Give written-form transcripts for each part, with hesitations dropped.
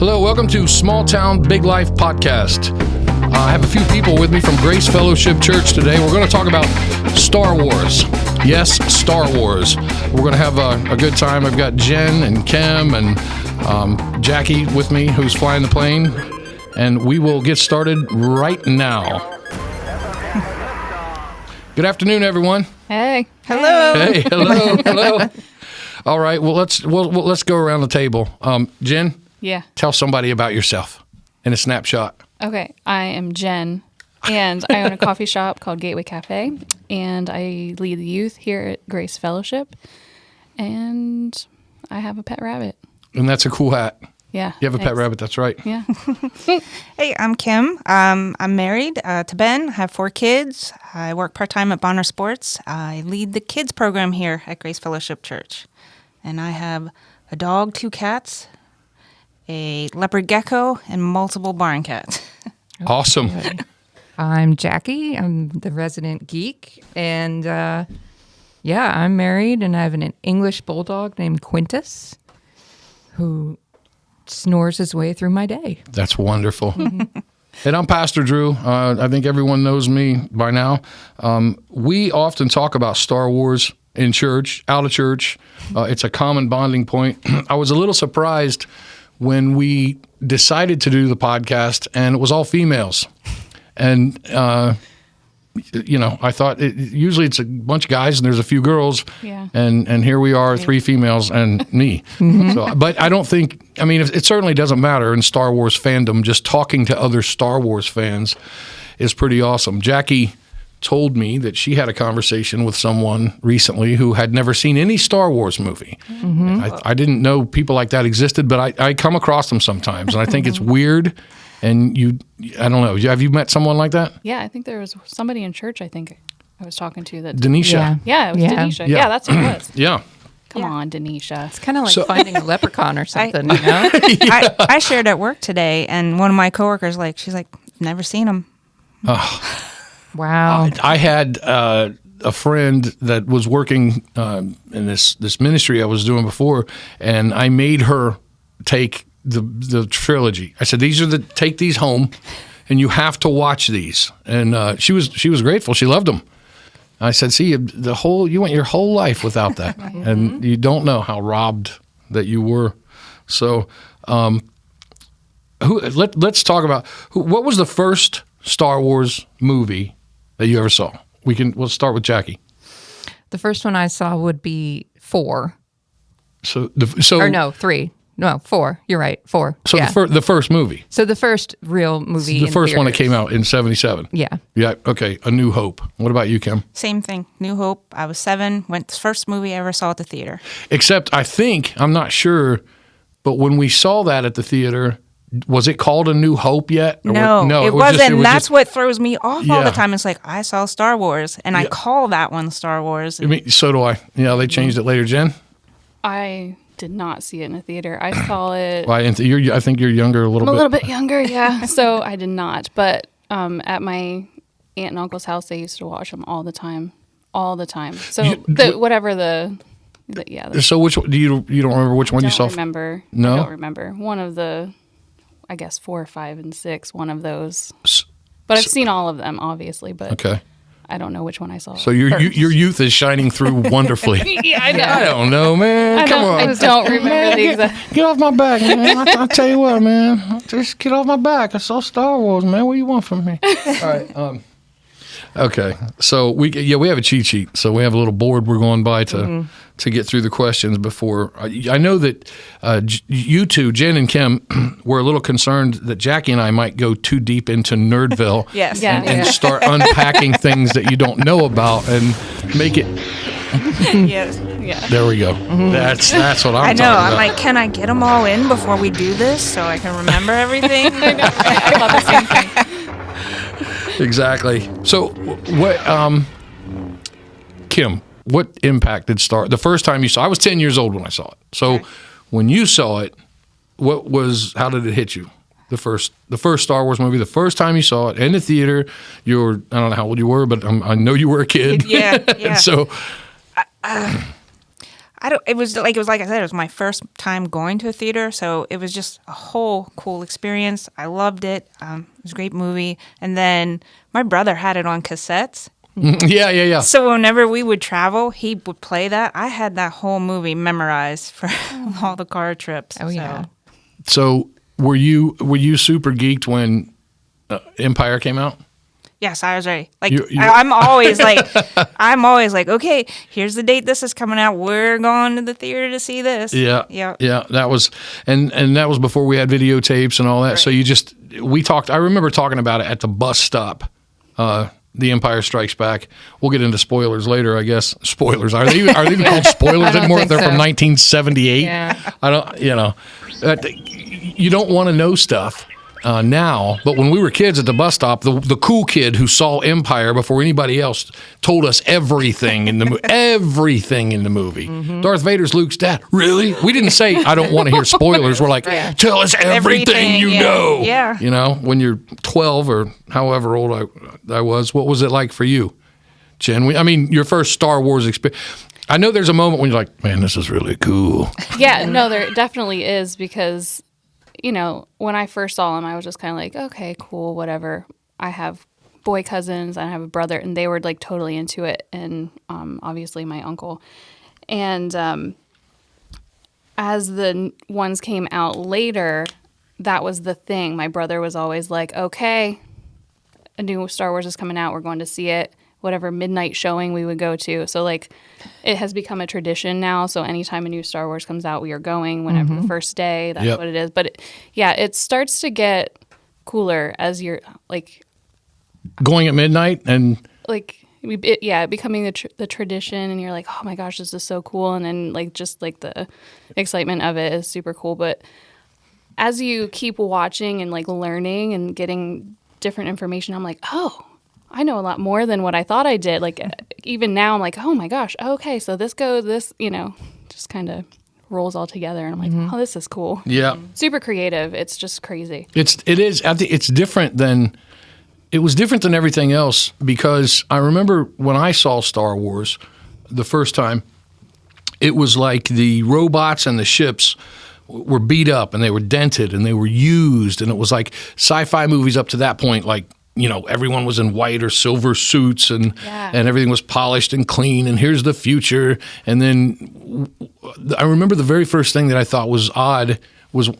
Hello, welcome to Small Town Big Life Podcast. I have a few people with me from Grace Fellowship Church today. We're going to talk about Star Wars. Yes, Star Wars. We're going to have a good time. I've got Jen and Kim and Jackie with me, who's flying the plane, and we will get started right now. Good afternoon, everyone. Hey. Hello. Hey, hello. All right, well, let's go around the table. Jen? Yeah. Tell somebody about yourself in a snapshot. Okay, I am Jen, and I own a coffee shop called Gateway Cafe, and I lead the youth here at Grace Fellowship, and I have a pet rabbit. And that's a cool hat. Yeah. You have a pet rabbit, that's right. Yeah. Hey, I'm Kim. I'm married to Ben. I have 4 kids. I work part-time at Bonner Sports. I lead the kids program here at Grace Fellowship Church. And I have a dog, 2 cats, a leopard gecko, and multiple barn cats. Awesome. I'm Jackie. I'm the resident geek. And I'm married, and I have an English bulldog named Quintus who snores his way through my day. That's wonderful. And I'm Pastor Drew. I think everyone knows me by now. We often talk about Star Wars in church, out of church. It's a common bonding point. I was a little surprised when we decided to do the podcast and it was all females. And, I thought usually it's a bunch of guys and there's a few girls. Yeah. And here we are, 3 females and me. So, but I don't think, it certainly doesn't matter in Star Wars fandom. Just talking to other Star Wars fans is pretty awesome. Jackie told me that she had a conversation with someone recently who had never seen any Star Wars movie. I didn't know people like that existed, but I come across them sometimes, and I think it's weird. And I don't know, have you met someone like that? Yeah, I think there was somebody in church I was talking to that. Denisha. Yeah, it was Denisha. Yeah, that's who it was. Yeah. Come on, Denisha. It's kind of like finding a leprechaun or something, you know? I shared at work today, and one of my coworkers, she's like, never seen him. Wow. I had a friend that was working in this ministry I was doing before, and I made her take the trilogy. I said, take these home, and you have to watch these. And she was grateful. She loved them. I said, see, you went your whole life without that, and you don't know how robbed that you were. So, let's talk about what was the first Star Wars movie that you ever saw? We'll start with Jackie. The first one I saw would be 4. So 3. No, 4. You're right, 4. So yeah. the first movie. So the first real movie. The first one that theaters. came out in 1977. Yeah. Yeah. Okay. A New Hope. What about you, Kim? Same thing. New Hope. I was 7. Went the first movie I ever saw at the theater. Except I'm not sure, but when we saw that at the theater, was it called A New Hope yet? No, it wasn't. That's what throws me off all Yeah. the time. It's like, I saw Star Wars, and I call that one Star Wars. So do I. Yeah, they changed it later. Jen? I did not see it in a theater. I saw it Well, I think you're younger a little bit. a little bit younger, yeah. So I did not. But at my aunt and uncle's house, they used to watch them all the time. So So which one, you don't remember which one you saw? I don't remember. One of the, I guess 4, 5, and 6. One of those. But I've seen all of them, obviously. But Okay. I don't know which one I saw. So your youth is shining through wonderfully. Yeah, I know. I don't know, man. Come on. I don't remember the exact. Get off my back, man. I'll tell you what, man. Just get off my back. I saw Star Wars, man. What do you want from me? All right. Okay. So we have a cheat sheet. So we have a little board we're going by to get through the questions before. I know that you two, Jen and Kim, were a little concerned that Jackie and I might go too deep into Nerdville. Yes. Yeah. And start unpacking things that you don't know about and make it. Yes. Yeah. There we go. That's what I'm I know. talking about. I'm like, can I get them all in before we do this so I can remember everything? I thought the same thing. Exactly. So, what, Kim? What impact did Star? The first time you saw, I was 10 years old when I saw it. So, when you saw it, how did it hit you? The first Star Wars movie, the first time you saw it in the theater. I don't know how old you were, but I know you were a kid. Yeah. So, It was like I said, it was my first time going to a theater, so it was just a whole cool experience. I loved it. It was a great movie. And then my brother had it on cassettes. Yeah. So whenever we would travel, he would play that. I had that whole movie memorized for all the car trips. Oh, yeah. So were you super geeked when Empire came out? Yes, I was ready. Like You- I'm always like, okay, here's the date this is coming out. We're going to the theater to see this. Yeah. That was, and that was before we had videotapes and all that. So I remember talking about it at the bus stop. The Empire Strikes Back. We'll get into spoilers later, I guess. Spoilers. Are they even called spoilers anymore? think They're so. from 1978. Yeah. I don't, you don't want to know stuff now, but when we were kids at the bus stop, the cool kid who saw Empire before anybody else told us everything in the movie. Mm-hmm. Darth Vader's Luke's dad. Really? We didn't say I don't want to hear spoilers. We're like, tell us everything you know. Yeah. You know, when you're 12 or however old I was, what was it like for you, Jen? Your first Star Wars experience. I know there's a moment when you're like, man, this is really cool. Yeah, no, there definitely is because, when I first saw him, I was just kind of like, okay, cool, whatever. I have boy cousins, I have a brother, and they were like totally into it, and obviously my uncle. And as the ones came out later, that was the thing. My brother was always like, okay, a new Star Wars is coming out, we're going to see it. Whatever midnight showing we would go to. So like it has become a tradition now. So anytime a new Star Wars comes out, we are going whenever the first day. That's what it is. But it starts to get cooler as you're like going at midnight and becoming the tradition, and you're like, oh my gosh, this is so cool. And then like just like the excitement of it is super cool. But as you keep watching and like learning and getting different information, I'm like, oh, I know a lot more than what I thought I did. Like even now I'm like, oh my gosh, okay, so this just kind of rolls all together, and I'm like, oh, this is cool. Yeah. Super creative. It's just crazy. It is. I think it's different than it was different than everything else, because I remember when I saw Star Wars the first time, it was like the robots and the ships were beat up and they were dented and they were used, and it was like sci-fi movies up to that point, like, everyone was in white or silver suits and everything was polished and clean, and here's the future. And then I remember the very first thing that I thought was odd was,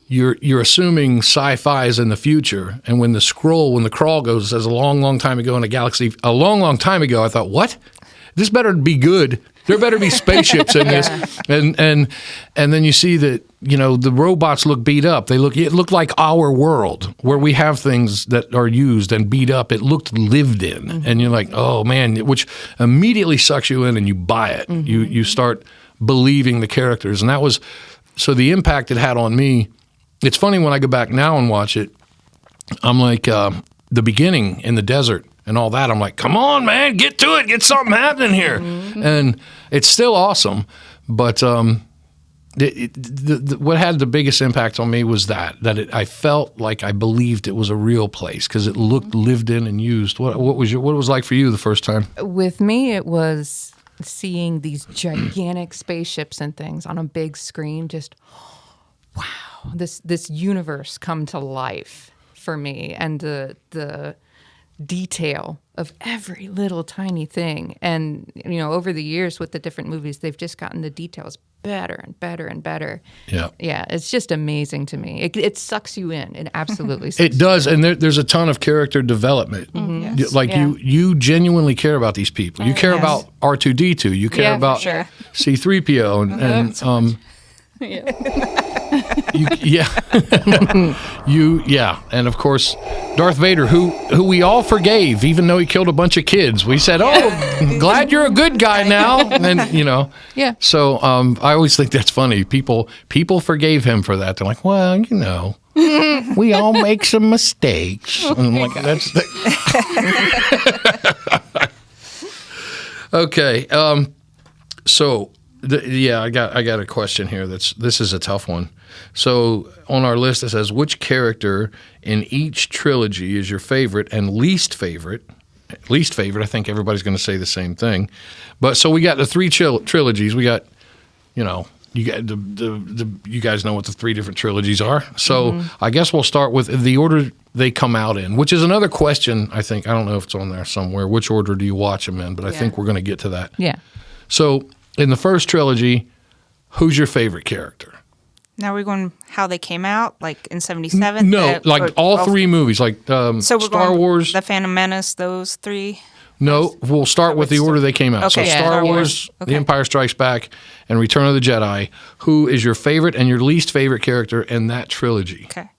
you're assuming sci-fi is in the future. And when the crawl goes, says a long, long time ago in a galaxy, a long, long time ago, I thought, what? This better be good. There better be spaceships in this. And then you see that, the robots look beat up. It looked like our world where we have things that are used and beat up. It looked lived in. Mm-hmm. And you're like, oh man, which immediately sucks you in and you buy it. Mm-hmm. You start believing the characters. And that was, so the impact it had on me. It's funny when I go back now and watch it, I'm like, the beginning in the desert and all that, I'm like, come on, man, get to it, get something happening here. Mm-hmm. And it's still awesome, but what had the biggest impact on me was that I felt like I believed it was a real place because it looked lived in and used. What was it like for you the first time? With me, it was seeing these gigantic spaceships and things on a big screen. Just wow, this universe come to life for me, and the detail of every little tiny thing. And, over the years with the different movies, they've just gotten the details better and better and better. Yeah. Yeah, it's just amazing to me. It sucks you in. It absolutely sucks It does, and there's a ton of character development. Mm-hmm. Yes. Like you genuinely care about these people. You care about R2-D2. You care about C-3PO and and of course Darth Vader, who we all forgave, even though he killed a bunch of kids. We said, "Oh, glad you're a good guy now." And Yeah. So I always think that's funny. People forgave him for that. They're like, "Well, we all make some mistakes." And I'm like, "That's okay." So. I got a question here. This is a tough one. So on our list it says, which character in each trilogy is your favorite and least favorite, least favorite. I think everybody's going to say the same thing. But so we got the three trilogies. We got, you know, you got you guys know what the three different trilogies are. So I guess we'll start with the order they come out in, which is another question. I think I don't know if it's on there somewhere. Which order do you watch them in? But I think we're going to get to that. Yeah. So in the first trilogy, who's your favorite character? Now we're going how they came out, like in '77. No, like all three movies, like So we're Star going Wars. The Phantom Menace, those three. No, we'll start with the order they came out. Okay, So yeah. Star Wars, Okay. The Empire Strikes Back, and Return of the Jedi. Who is your favorite and your least favorite character in that trilogy? Okay.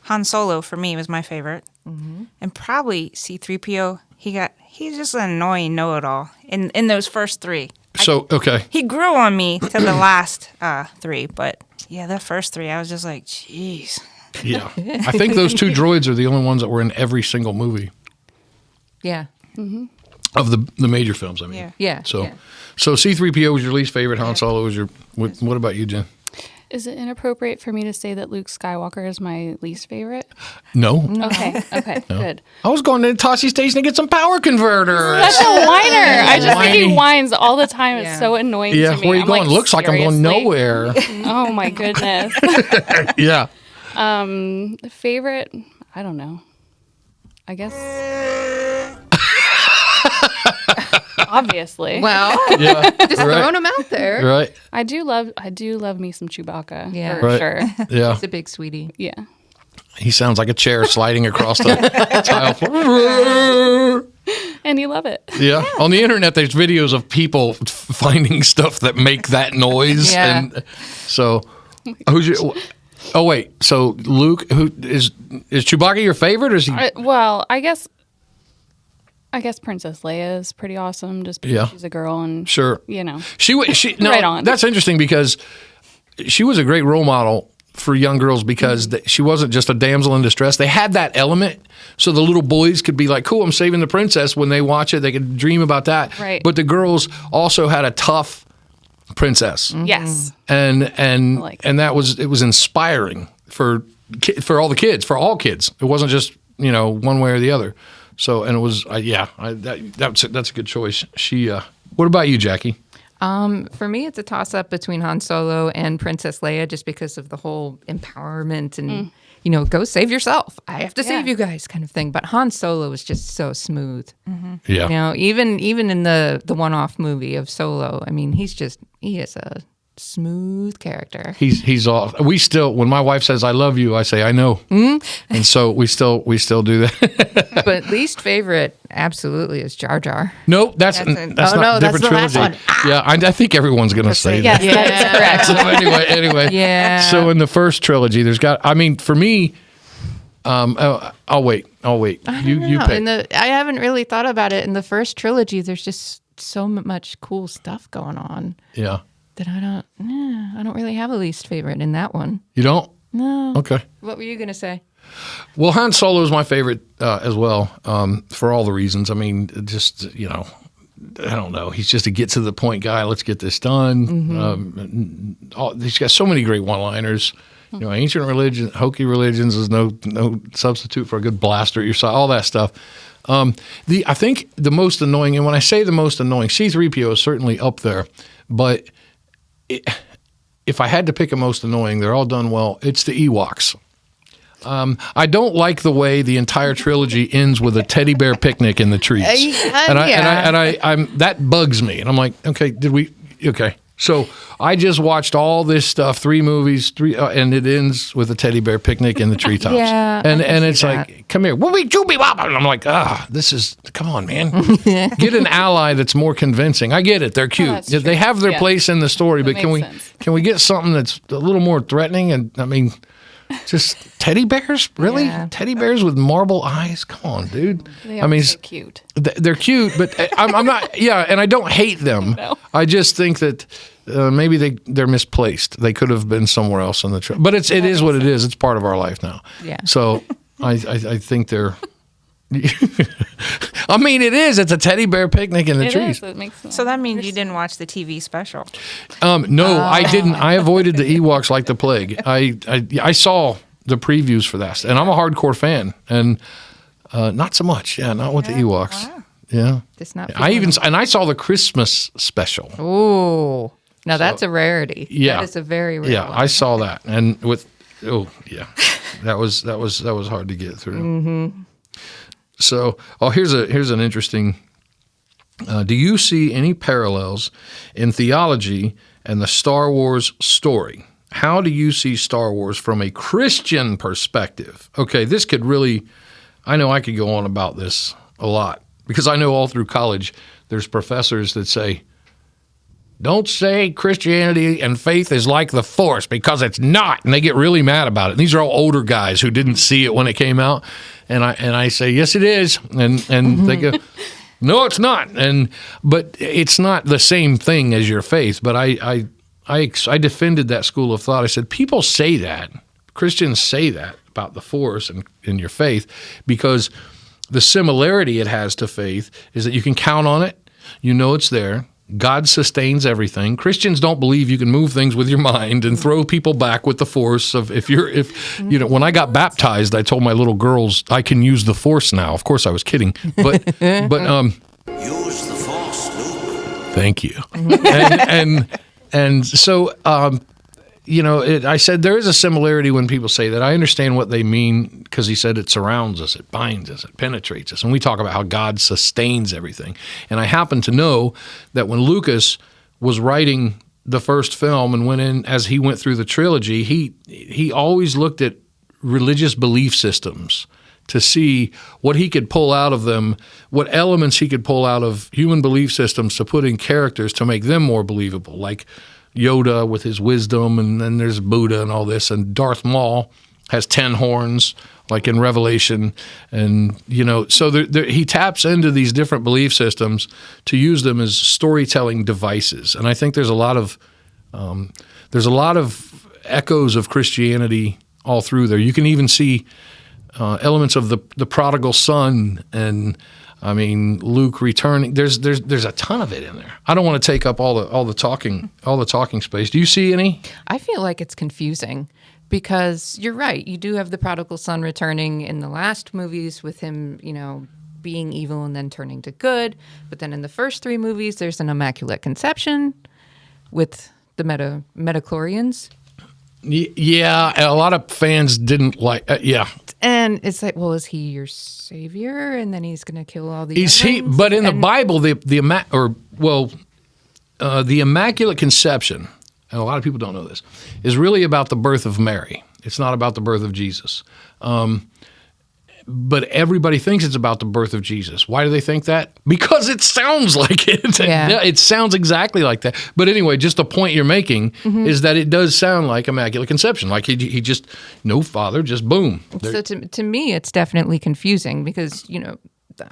Han Solo for me was my favorite, and probably C-3PO. He's just an annoying know-it-all in those first three. So, okay. He grew on me to the last three, but yeah, the first three, I was just like, jeez. Yeah. I think those two droids are the only ones that were in every single movie Yeah. of the major films, I mean. Yeah. Yeah. So, yeah. so C-3PO was your least favorite. Han Solo was your... What about you, Jen? Is it inappropriate for me to say that Luke Skywalker is my least favorite? No. Okay, good. I was going to Tossie Station to get some power converters. Such a whiner. I just think he Whiny. whines all the time. It's Yeah. so annoying Yeah, to me. where are you I'm going? like, Looks like I'm going seriously? nowhere. Oh my goodness. Yeah. Favorite? I don't know. I guess. Obviously. Well, Yeah. just throwing them out there. Right. I do love me some Chewbacca. Yeah. For Right. sure. Yeah. He's a big sweetie. Yeah. He sounds like a chair sliding across the tile floor. And you love it. Yeah. On the internet, there's videos of people finding stuff that make that noise. Yeah. And so, who's your... Oh, wait. So, Luke, who is Chewbacca your favorite, or is he... Well, I guess Princess Leia is pretty awesome just because Yeah. she's a girl and, Sure. you know. She no, Right on. That's interesting because she was a great role model for young girls because she wasn't just a damsel in distress. They had that element, so the little boys could be like, "Cool, I'm saving the princess." When they watch it, they could dream about that. Right. But the girls also had a tough princess, Yes. and like and it was inspiring for all the kids, for all kids. It wasn't just one way or the other. So and it was that's a good choice. What about you, Jackie? For me, it's a toss-up between Han Solo and Princess Leia just because of the whole empowerment and, go save yourself. I have to save you guys kind of thing. But Han Solo is just so smooth. Yeah. Even in the one-off movie of Solo, I mean, he is a smooth character. He's all. We still, when my wife says "I love you," I say "I know," and so we still do that. But least favorite, absolutely, is Jar Jar. Nope, that's Oh, not no, different the last trilogy. one. Yeah, I think everyone's gonna say Yes, that. that is correct. So anyway. Yeah. So in the first trilogy, for me, I'll wait. You No, pick. I haven't really thought about it. In the first trilogy, there's just so much cool stuff going on Yeah, that I don't really have a least favorite in that one. you don't. No. Okay. What were you gonna say? Well, Han Solo is my favorite as well, for all the reasons. I mean, just I don't know. He's just a get to the point guy. Let's get this done. He's got so many great one-liners. Ancient religion, hokey religions is no substitute for a good blaster at your side. All that stuff. I think the most annoying, and when I say the most annoying, C-3PO is certainly up there. But if I had to pick a most annoying, they're all done well. It's the Ewoks. I don't like the way the entire trilogy ends with a teddy bear picnic in the trees, I'm that bugs me. And I'm like, okay. So I just watched all this stuff, 3 movies, and it ends with a teddy bear picnic in the treetops. Yeah, and I can it's see like, that. come here, whoopee choopee wop. And I'm like, come on, man, get an ally that's more convincing. I get it, they're cute, that's they true. have their Yeah. place in the story, but That can we makes sense. can we get something that's a little more threatening? And I mean. Just teddy bears? Really? Yeah. Teddy bears with marble eyes? Come on, dude. They are so cute. They're cute, but I'm not. Yeah, and I don't hate them. No. I just think that maybe they're misplaced. They could have been somewhere else on the trip. But it is what it is. It's part of our life now. Yeah. So I think they're. I mean, it is. It's a teddy bear picnic in the It trees. is. It makes sense. So that means you didn't watch the TV special. No, I didn't. I avoided the Ewoks like the plague. I saw the previews for that, and I'm a hardcore fan. And Not so much. Yeah, not with the Ewoks. Wow. Yeah. Just not. I saw the Christmas special. Oh, now that's a rarity. Yeah. That is a very rare. Yeah, one. I saw that, and that was hard to get through. Mm-hmm. So, here's an interesting. Do you see any parallels in theology and the Star Wars story? How do you see Star Wars from a Christian perspective? Okay, this could really. I know I could go on about this a lot because I know all through college there's professors that say, don't say Christianity and faith is like the Force because it's not. And they get really mad about it. And these are all older guys who didn't see it when it came out. And I say, yes, it is. And they go, no, it's not. But it's not the same thing as your faith. But I defended that school of thought. I said, people say that. Christians say that about the Force and in your faith because the similarity it has to faith is that you can count on it. You know it's there. God sustains everything. Christians don't believe you can move things with your mind and throw people back with the force of when I got baptized, I told my little girls I can use the force now. Of course I was kidding. But use the force, Luke. Thank you. and so I said there is a similarity when people say that. I understand what they mean because he said it surrounds us, it binds us, it penetrates us. And we talk about how God sustains everything. And I happen to know that when Lucas was writing the first film and went in as he went through the trilogy, he always looked at religious belief systems to see what he could pull out of them, what elements he could pull out of human belief systems to put in characters to make them more believable, like Yoda with his wisdom, and then there's Buddha and all this, and Darth Maul has 10 horns, like in Revelation, and so he taps into these different belief systems to use them as storytelling devices, and I think there's a lot of echoes of Christianity all through there. You can even see elements of the prodigal son and. I mean, Luke returning. There's a ton of it in there. I don't want to take up all the talking space. Do you see any? I feel like it's confusing because you're right. You do have the prodigal son returning in the last movies with him, being evil and then turning to good. But then in the first 3 movies, there's an immaculate conception with the midichlorians. Yeah, a lot of fans didn't like. And it's like, well, is he your savior? And then he's going to kill all the. But in the Bible, the Immaculate Conception, and a lot of people don't know this, is really about the birth of Mary. It's not about the birth of Jesus. But everybody thinks it's about the birth of Jesus. Why do they think that? Because it sounds like it. Yeah. It sounds exactly like that. But anyway, just the point you're making is that it does sound like Immaculate Conception. Like he just, no father, just boom. So to me, it's definitely confusing because,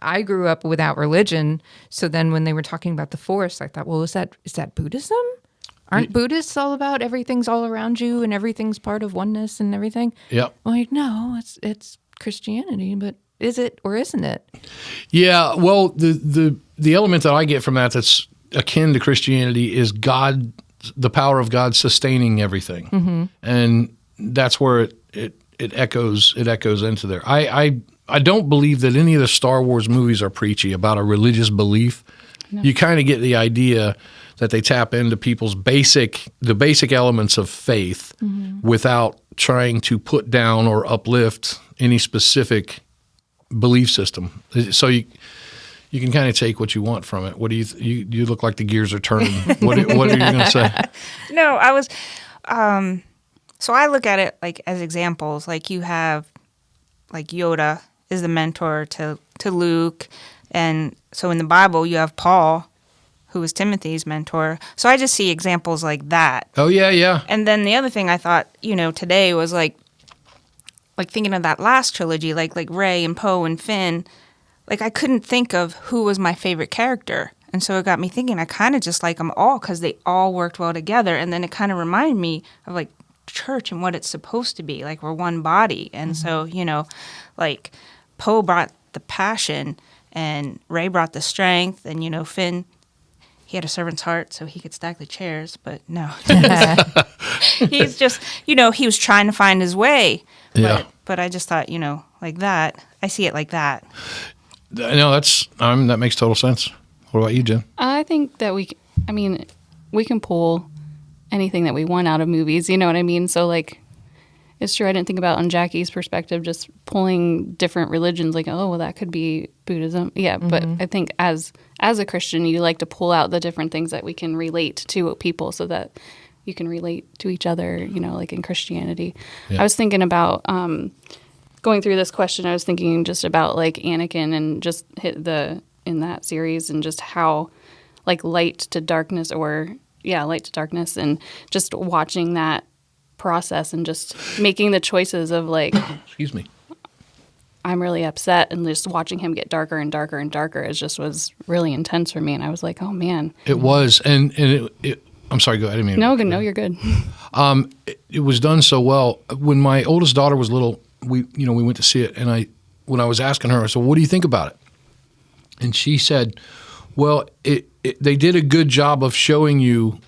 I grew up without religion. So then when they were talking about the Force, I thought, well, is that Buddhism? Aren't Buddhists all about everything's all around you and everything's part of oneness and everything? Yeah. Well, no, it's Christianity, but is it or isn't it? Yeah, well, the element that I get from that's akin to Christianity is God, the power of God sustaining everything, and that's where it echoes into there. I don't believe that any of the Star Wars movies are preachy about a religious belief. No. You kind of get the idea that they tap into people's basic elements of faith without trying to put down or uplift any specific belief system. So you can kind of take what you want from it. What do you look like the gears are turning? What are you going to say? No, I was. So I look at it like as examples. Like you have, like Yoda is the mentor to Luke, and so in the Bible you have Paul, who was Timothy's mentor. So I just see examples like that. Oh yeah. And then the other thing I thought, today was like thinking of that last trilogy, like Rey and Poe and Finn. Like I couldn't think of who was my favorite character. And so it got me thinking, I kind of just like them all because they all worked well together. And then it kind of reminded me of like church and what it's supposed to be. Like we're one body. And so, like Poe brought the passion and Rey brought the strength. And, Finn, he had a servant's heart so he could stack the chairs. But no, he's just, he was trying to find his way. Yeah. but I just thought, like that. I see it like that. No, that makes total sense. What about you, Jen? I think that we can pull anything that we want out of movies. You know what I mean? So like, it's true. I didn't think about on Jackie's perspective, just pulling different religions. Like, oh, well, that could be Buddhism. Yeah, but I think as a Christian, you like to pull out the different things that we can relate to people, so that you can relate to each other. Like in Christianity. Yeah. I was thinking about going through this question. I was thinking just about like Anakin and just in that series, and just how like light to darkness, and just watching that process and just making the choices of like, excuse me, I'm really upset, and just watching him get darker and darker and darker, was really intense for me. And I was like, oh man, it was. And it I'm sorry, go ahead. No, you're good. It was done so well. When my oldest daughter was little, we went to see it, and when I was asking her, I said, what do you think about it? And she said, well, they did a good job of showing you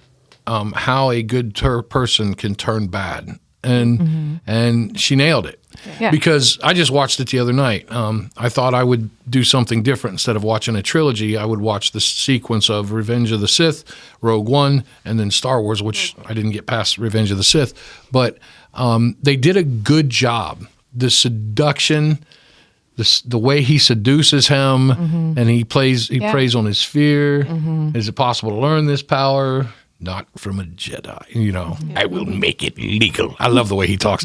how a good person can turn bad. And she nailed it. Yeah. Because I just watched it the other night. I thought I would do something different. Instead of watching a trilogy, I would watch the sequence of Revenge of the Sith, Rogue One, and then Star Wars, which I didn't get past Revenge of the Sith. But they did a good job. The seduction, the way he seduces him, and he preys on his fear. Is it possible to learn this power? Not from a Jedi. I will make it legal. I love the way he talks.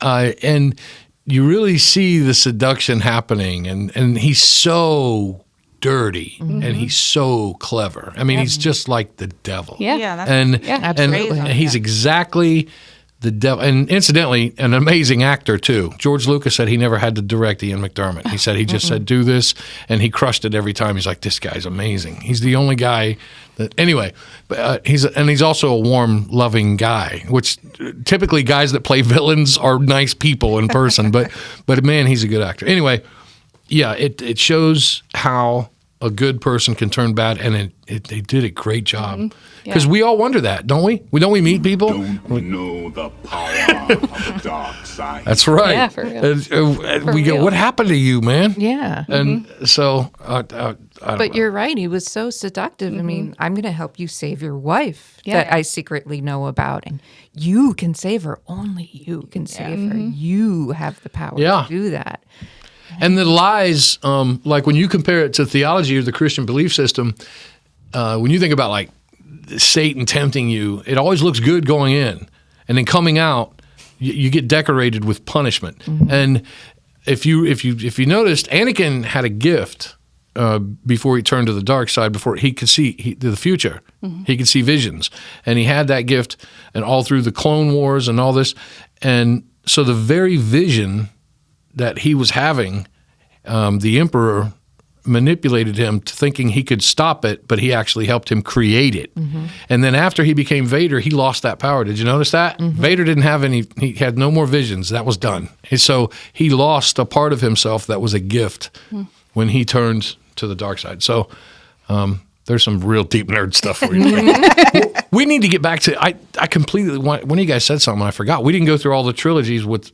And you really see the seduction happening, and he's so dirty, and he's so clever. I mean, he's just like the devil. Yeah, absolutely. And he's exactly the devil. And incidentally, an amazing actor, too. George Lucas said he never had to direct Ian McDermott. He said he just said, do this, and he crushed it every time. He's like, this guy's amazing. He's the only guy that, anyway, he's also a warm, loving guy, which typically guys that play villains are nice people in person, but man, he's a good actor. Anyway, yeah, it shows how a good person can turn bad, and they did a great job. Because we all wonder that, don't we? Don't we meet people? Don't know the power of the dark side. That's right. Yeah, for real. We go, what happened to you, man? Yeah. And so, I don't know. You're right. He was so seductive. I mean, I'm going to help you save your wife that I secretly know about. And you can save her. Only you can save her. You have the power to do that. And the lies, like when you compare it to theology or the Christian belief system, when you think about like Satan tempting you, it always looks good going in, and then coming out, you get decorated with punishment. And if you noticed, Anakin had a gift before he turned to the dark side. Before he could see the future, he could see visions, and he had that gift, and all through the Clone Wars and all this, and so the very vision that he was having, the Emperor manipulated him to thinking he could stop it, but he actually helped him create it. And then after he became Vader, he lost that power. Did you notice that? Vader didn't have he had no more visions. That was done. And so he lost a part of himself that was a gift when he turned to the dark side. So there's some real deep nerd stuff for you. We need to get back to, I completely, one of you guys said something I forgot. We didn't go through all the trilogies with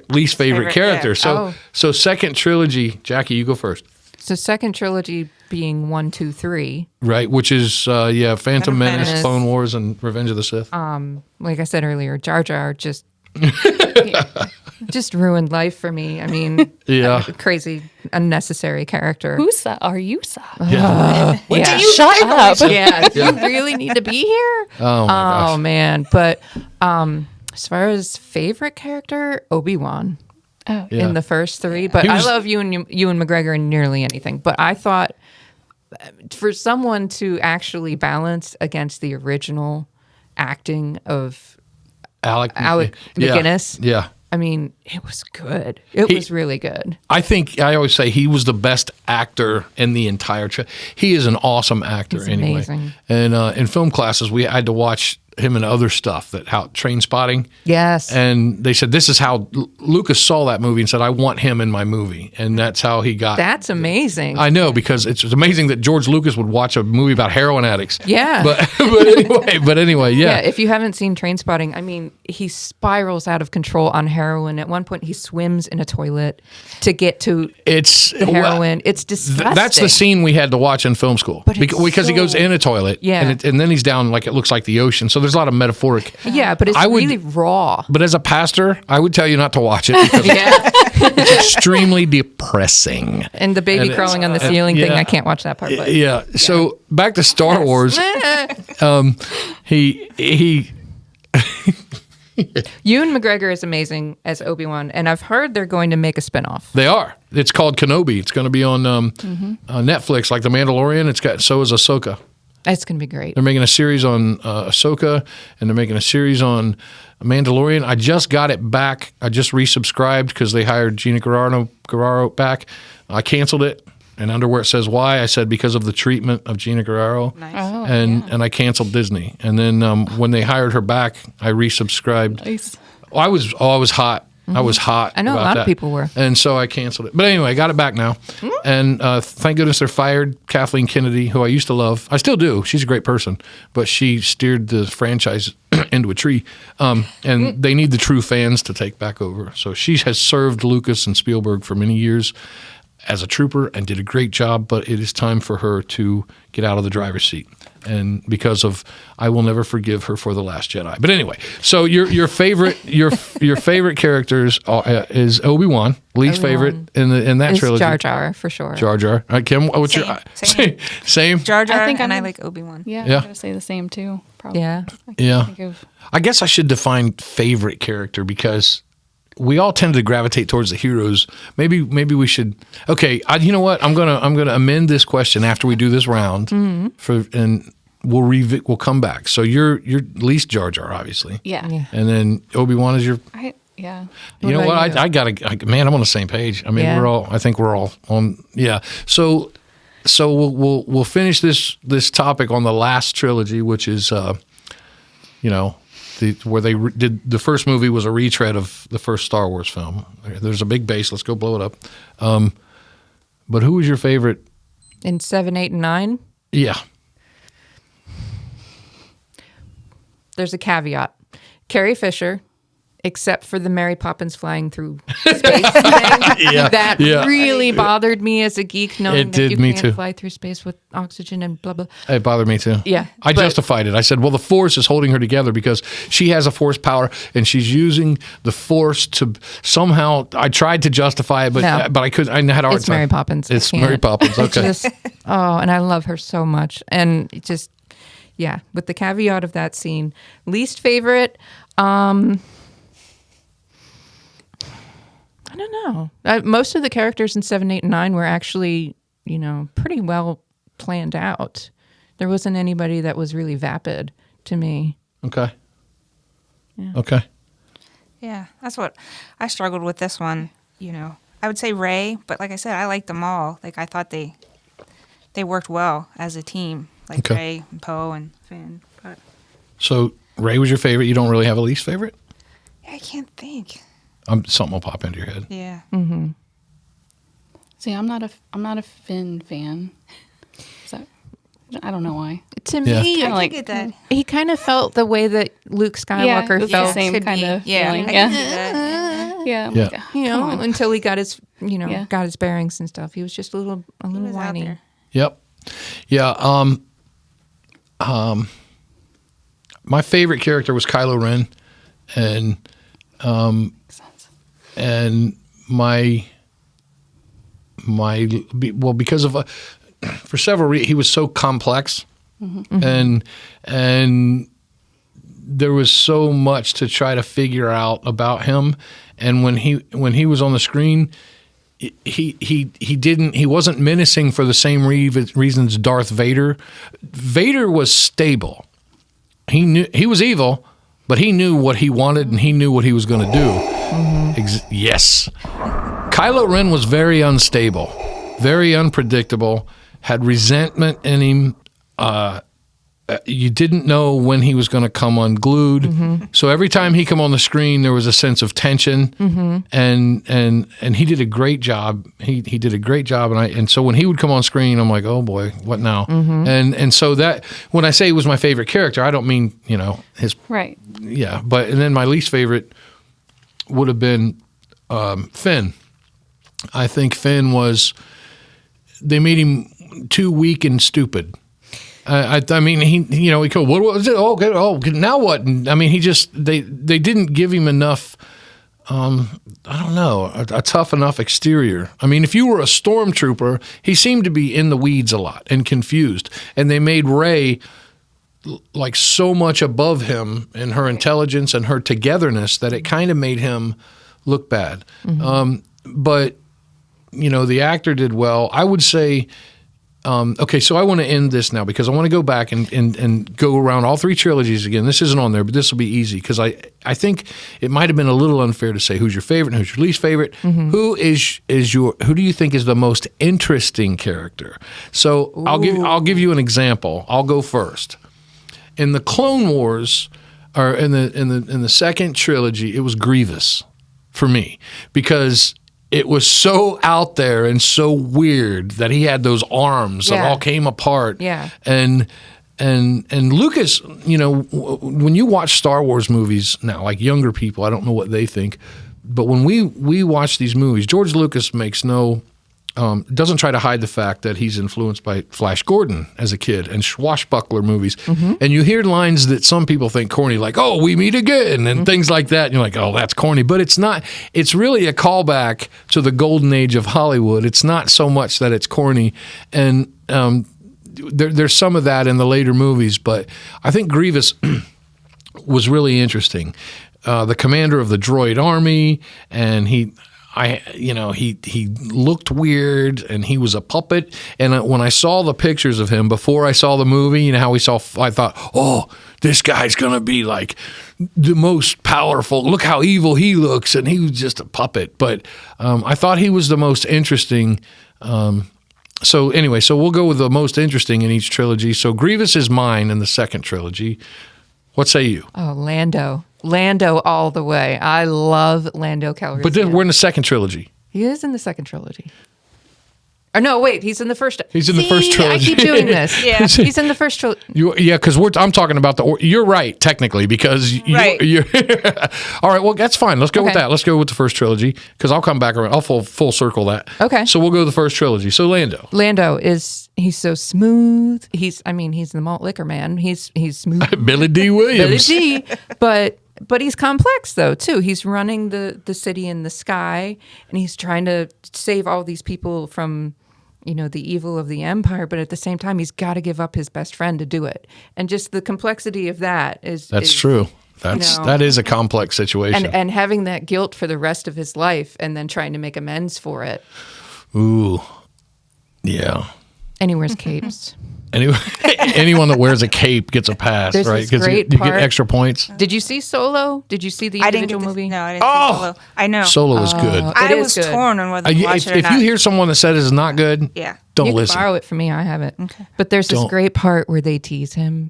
least favorite character. Yeah. So second trilogy, Jackie, you go first. So second trilogy being 1, 2, 3. Right, which is, Phantom Menace, Clone Wars, and Revenge of the Sith. Like I said earlier, Jar Jar just ruined life for me. I mean, crazy, unnecessary character. Who's are you, Sa? Shut up. Yeah, do you really need to be here? Oh, my gosh. Man. But as far as favorite character, Obi-Wan. In the first 3, but I love Ewan McGregor in nearly anything. But I thought for someone to actually balance against the original acting of Alec McGuinness, I mean, it was good. It was really good. I always say he was the best actor in the entire he is an awesome actor. He's anyway. Amazing. And in film classes, we had to watch him in other stuff, how Train Spotting. Yes. And they said, this is how Lucas saw that movie and said, I want him in my movie. And that's how he got. That's amazing. I know, because it's amazing that George Lucas would watch a movie about heroin addicts. Yeah. But anyway, yeah. If you haven't seen Trainspotting, I mean, he spirals out of control on heroin. At one point, he swims in a toilet to get to the heroin. It's disgusting. That's the scene we had to watch in film school. But it's because he goes in a toilet, Yeah. and then he's down like it looks like the ocean. So there's a lot of metaphoric. Yeah, but it's really raw. But as a pastor, I would tell you not to watch it because Yeah. it's extremely depressing. And the baby crawling on the ceiling thing, I can't watch that part. But Yeah. So back to Star Wars. He Ewan McGregor is amazing as Obi-Wan, and I've heard they're going to make a spinoff. They are. It's called Kenobi. It's going to be on Netflix, like The Mandalorian. So is Ahsoka. It's going to be great. They're making a series on Ahsoka, and they're making a series on Mandalorian. I just got it back. I just resubscribed because they hired Gina Carraro back. I canceled it, and under where it says why, I said because of the treatment of Gina Carraro. Nice. Oh, And I canceled Disney. And then when they hired her back, I resubscribed. nice. I was hot. I was hot. I know a about lot of that. people were. And so I canceled it. But anyway, I got it back now. And thank goodness they fired Kathleen Kennedy, who I used to love. I still do. She's a great person. But she steered the franchise into a tree. And they need the true fans to take back over. So she has served Lucas and Spielberg for many years as a trooper and did a great job. But it is time for her to get out of the driver's seat. And because of, I will never forgive her for The Last Jedi. But anyway, so your favorite your favorite characters is Obi-Wan, least favorite in that It's trilogy. Jar Jar for sure. Jar Jar. All right, Kim, what's Same, your same. same? Jar Jar, I think and I'm I in- like Obi-Wan. Yeah, Yeah. I'm gonna say the same too. Probably. Yeah. I can't Yeah. think of- I guess I should define favorite character because we all tend to gravitate towards the heroes. Maybe we should. Okay, you know what? I'm gonna amend this question after we do this round and we'll come back. So you're least Jar Jar, obviously. Yeah. And then Obi-Wan is your. Yeah. You know about what? you? Man, I'm on the same page. I mean, Yeah. I think we're all on. Yeah. So we'll finish this topic on the last trilogy, which is, where they did the first movie was a retread of the first Star Wars film. There's a big base. Let's go blow it up. But who was your favorite? In 7, 8, and 9, Yeah. there's a caveat. Carrie Fisher, except for the Mary Poppins flying through space thing. That yeah. really bothered me as a geek, knowing It that did you me can't too. fly through space with oxygen and blah, blah. It bothered me too. Yeah, I but- justified it. I said, well, the Force is holding her together because she has a Force power and she's using the Force to somehow. I tried to justify it, but No. I couldn't. I had a hard It's time. Mary Poppins. I It's can't. Mary Poppins. Okay. Just, and I love her so much. And it just, yeah, with the caveat of that scene. Least favorite, I don't know. Most of the characters in 7, 8, and 9 were actually, pretty well planned out. There wasn't anybody that was really vapid to me. Okay. Yeah. Okay. Yeah, that's what I struggled with this one. I would say Ray, but like I said, I liked them all. Like I thought they worked well as a team, like Okay. Ray and Poe and Finn. But So Ray was your favorite. You don't really have a least favorite? I can't think. Something will pop into your head. Yeah. See, I'm not a Finn fan. So I don't know why. To Yeah. me, Kinda I like get that. he kind of felt the way that Luke Skywalker it's felt. the same Could kind be. of Yeah, feeling. I Yeah. can see that. Yeah. I'm Yeah. like, come on. Until he got his, Yeah. got his bearings and stuff. He was just a little He was out whiny. there. Yep. Yeah. My favorite character was Kylo Ren, and Makes sense. and my because of for several reasons he was so complex, and there was so much to try to figure out about him, and when he was on the screen. He wasn't menacing for the same reasons Darth Vader. Vader was stable. He knew he was evil, but he knew what he wanted and he knew what he was going to do. Yes. Kylo Ren was very unstable, very unpredictable, had resentment in him, you didn't know when he was going to come unglued. Mm-hmm. So every time he come on the screen, there was a sense of tension, Mm-hmm. and he did a great job. He did a great job, and so when he would come on screen, I'm like, oh boy, what now? Mm-hmm. And so that when I say he was my favorite character, I don't mean his Right. yeah, but and then my least favorite would have been Finn. I think Finn they made him too weak and stupid. I mean, he goes, what was it? Oh, okay, now what? And, I mean, they didn't give him enough, I don't know, a tough enough exterior. I mean, if you were a stormtrooper, he seemed to be in the weeds a lot and confused. And they made Rey like so much above him in her intelligence and her togetherness that it kind of made him look bad. But, the actor did well. I would say... okay, so I want to end this now because I want to go back and go around all three trilogies again. This isn't on there, but this will be easy because I think it might have been a little unfair to say who's your favorite and who's your least favorite. Mm-hmm. Who do you think is the most interesting character? So I'll give you an example. I'll go first. In the Clone Wars, or in the second trilogy, it was Grievous for me because it was so out there and so weird that he had those arms that all came apart. Yeah. And Lucas, when you watch Star Wars movies now, like younger people, I don't know what they think, but when we watch these movies, George Lucas doesn't try to hide the fact that he's influenced by Flash Gordon as a kid and swashbuckler movies. Mm-hmm. And you hear lines that some people think corny, like, oh, we meet again, and things like that. And you're like, oh, that's corny. But it's not. It's really a callback to the golden age of Hollywood. It's not so much that it's corny. And there's some of that in the later movies. But I think Grievous was really interesting. The commander of the droid army, and he looked weird and he was a puppet. And when I saw the pictures of him before I saw the movie, I thought, oh, this guy's going to be like the most powerful. Look how evil he looks. And he was just a puppet. But I thought he was the most interesting. So we'll go with the most interesting in each trilogy. So Grievous is mine in the second trilogy. What say you? Oh, Lando. Lando all the way. I love Lando Calrissian. But then we're in the second trilogy. He is in the second trilogy. Or no, wait, he's in the first. He's in the first trilogy. I keep doing this. Yeah, he's in the first trilogy. Because I'm talking about you're right, technically, because you're all right, well, that's fine. Let's go with that. Let's go with the first trilogy, because I'll come back around. I'll full circle that. Okay. So we'll go to the first trilogy. So Lando he's so smooth. He's the malt liquor man. He's smooth. Billy D. Williams. Billy D. But he's complex, though, too. He's running the city in the sky, and he's trying to save all these people from, the evil of the Empire. But at the same time, he's got to give up his best friend to do it. And just the complexity of that is... That's true. That is a complex situation. And having that guilt for the rest of his life and then trying to make amends for it. Ooh. Yeah. And he wears capes. Anyone that wears a cape gets a pass, There's right? Because you get extra points. Did you see Solo? Did you see the individual movie? No, I didn't see Solo. I know. Solo is good. I was torn on whether to watch it or not. If you hear someone that said it's not good, don't listen. Can borrow it from me. I have it. Okay. But there's this great part where they tease him,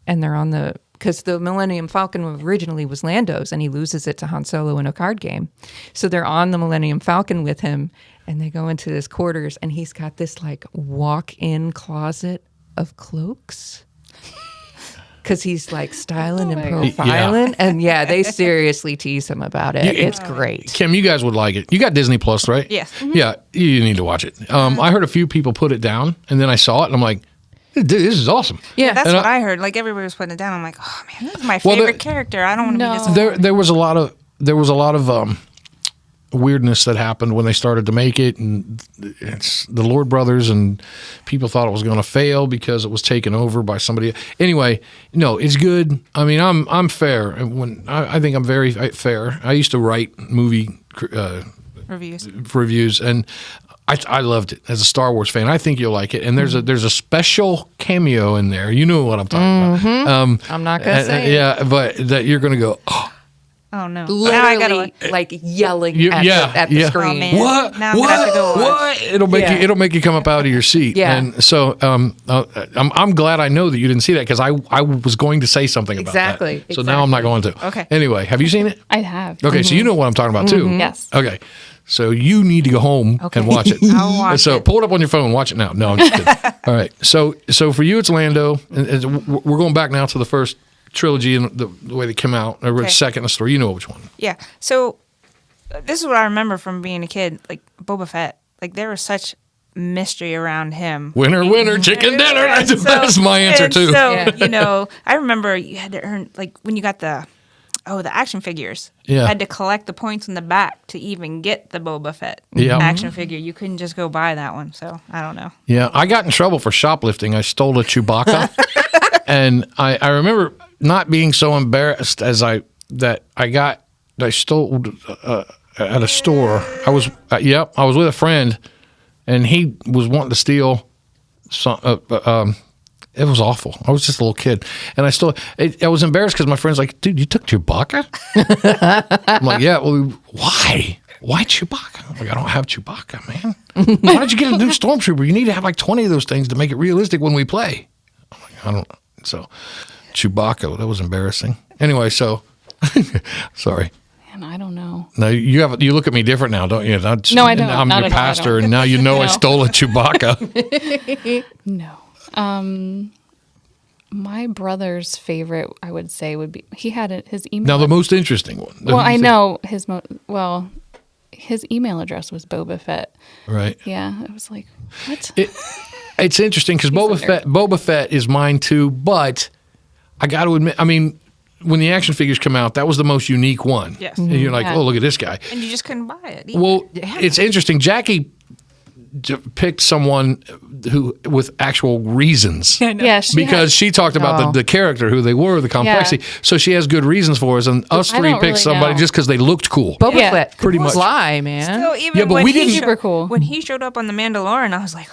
and they're on because the Millennium Falcon originally was Lando's, and he loses it to Han Solo in a card game. So they're on the Millennium Falcon with him, and they go into his quarters, and he's got this like walk-in closet of cloaks. Because he's like styling and profiling. And they seriously tease him about it. It's great. Kim, you guys would like it. You got Disney Plus, right? Yes. Mm-hmm. Yeah, you need to watch it. I heard a few people put it down, and then I saw it, and I'm like, dude, this is awesome. Yeah, that's what I heard. Like everybody was putting it down. I'm like, oh man, this is my favorite character. I don't want to be disappointed. There was a lot of weirdness that happened when they started to make it, and it's the Lord brothers, and people thought it was going to fail because it was taken over by somebody. Anyway, no, it's good. I mean, I'm fair. When I think I'm very fair. I used to write movie reviews, and I loved it as a Star Wars fan. I think you'll like it. And there's a special cameo in there. You know what I'm talking about. I'm not gonna say. Yeah, but that you're gonna go, oh. Oh no! Now I gotta literally like yelling Yeah, at the yeah. screen. Oh, man. What? Now I'm gonna have to go watch. What? It'll make you come up out of your seat. Yeah. And so I'm glad I know that you didn't see that because I was going to say something about Exactly, that. So now I'm not going to. Okay. Anyway, have you seen it? I have. Okay, so you know what I'm talking about too. Yes. Okay. So you need to go home and watch it. I'll watch So it. pull it up on your phone, watch it now. No, I'm just kidding. All right. So for you, it's Lando. And we're going back now to the first trilogy and the way they came out. Or Okay. second in the story. You know which one. Yeah. So this is what I remember from being a kid. Like Boba Fett. Like there was such mystery around him. Winner, chicken dinner. That's my answer and too. So Yeah. I remember you had to earn like when you got the action figures. Yeah. You had to collect the points in the back to even get the Boba Fett Yeah. action figure. You couldn't just go buy that one. So I don't know. Yeah, I got in trouble for shoplifting. I stole a Chewbacca, and I remember not being so embarrassed as I stole at a store. I was with a friend, and he was wanting to steal some. It was awful. I was just a little kid, and I stole. I was embarrassed because my friend's like, "Dude, you took Chewbacca?" I'm like, "Yeah. Well, why? Why Chewbacca?" I'm like, "I don't have Chewbacca, man. Why did you get a new Stormtrooper? You need to have like 20 of those things to make it realistic when we play." I'm like, "I don't." So, Chewbacca, that was embarrassing. Anyway, so sorry. And I don't know. Now you look at me different now, don't you? No, I don't. I'm Not your at all, I pastor, don't. and now you know I No. stole a Chewbacca. No. My brother's favorite, I would say, would be his email. Now the most interesting one. well, I know his email address was Boba Fett. Right. Yeah, it was like what? It's interesting because Boba Fett is mine too, but I got to admit, I mean, when the action figures come out, that was the most unique one. Yes. And you're like, Yeah. oh, look at this guy. And you just couldn't buy it. Either. Well, it's interesting. Jackie picked someone who with actual reasons. Yeah, Because she talked about the character, who they were, the complexity. So she has good reasons for us. And us I three don't picked really somebody know. just because they looked cool. Boba Yeah. Fett Pretty could much. fly, man. Still, even Yeah, but when we he didn't- Super cool. When he showed up on the Mandalorian, I was like,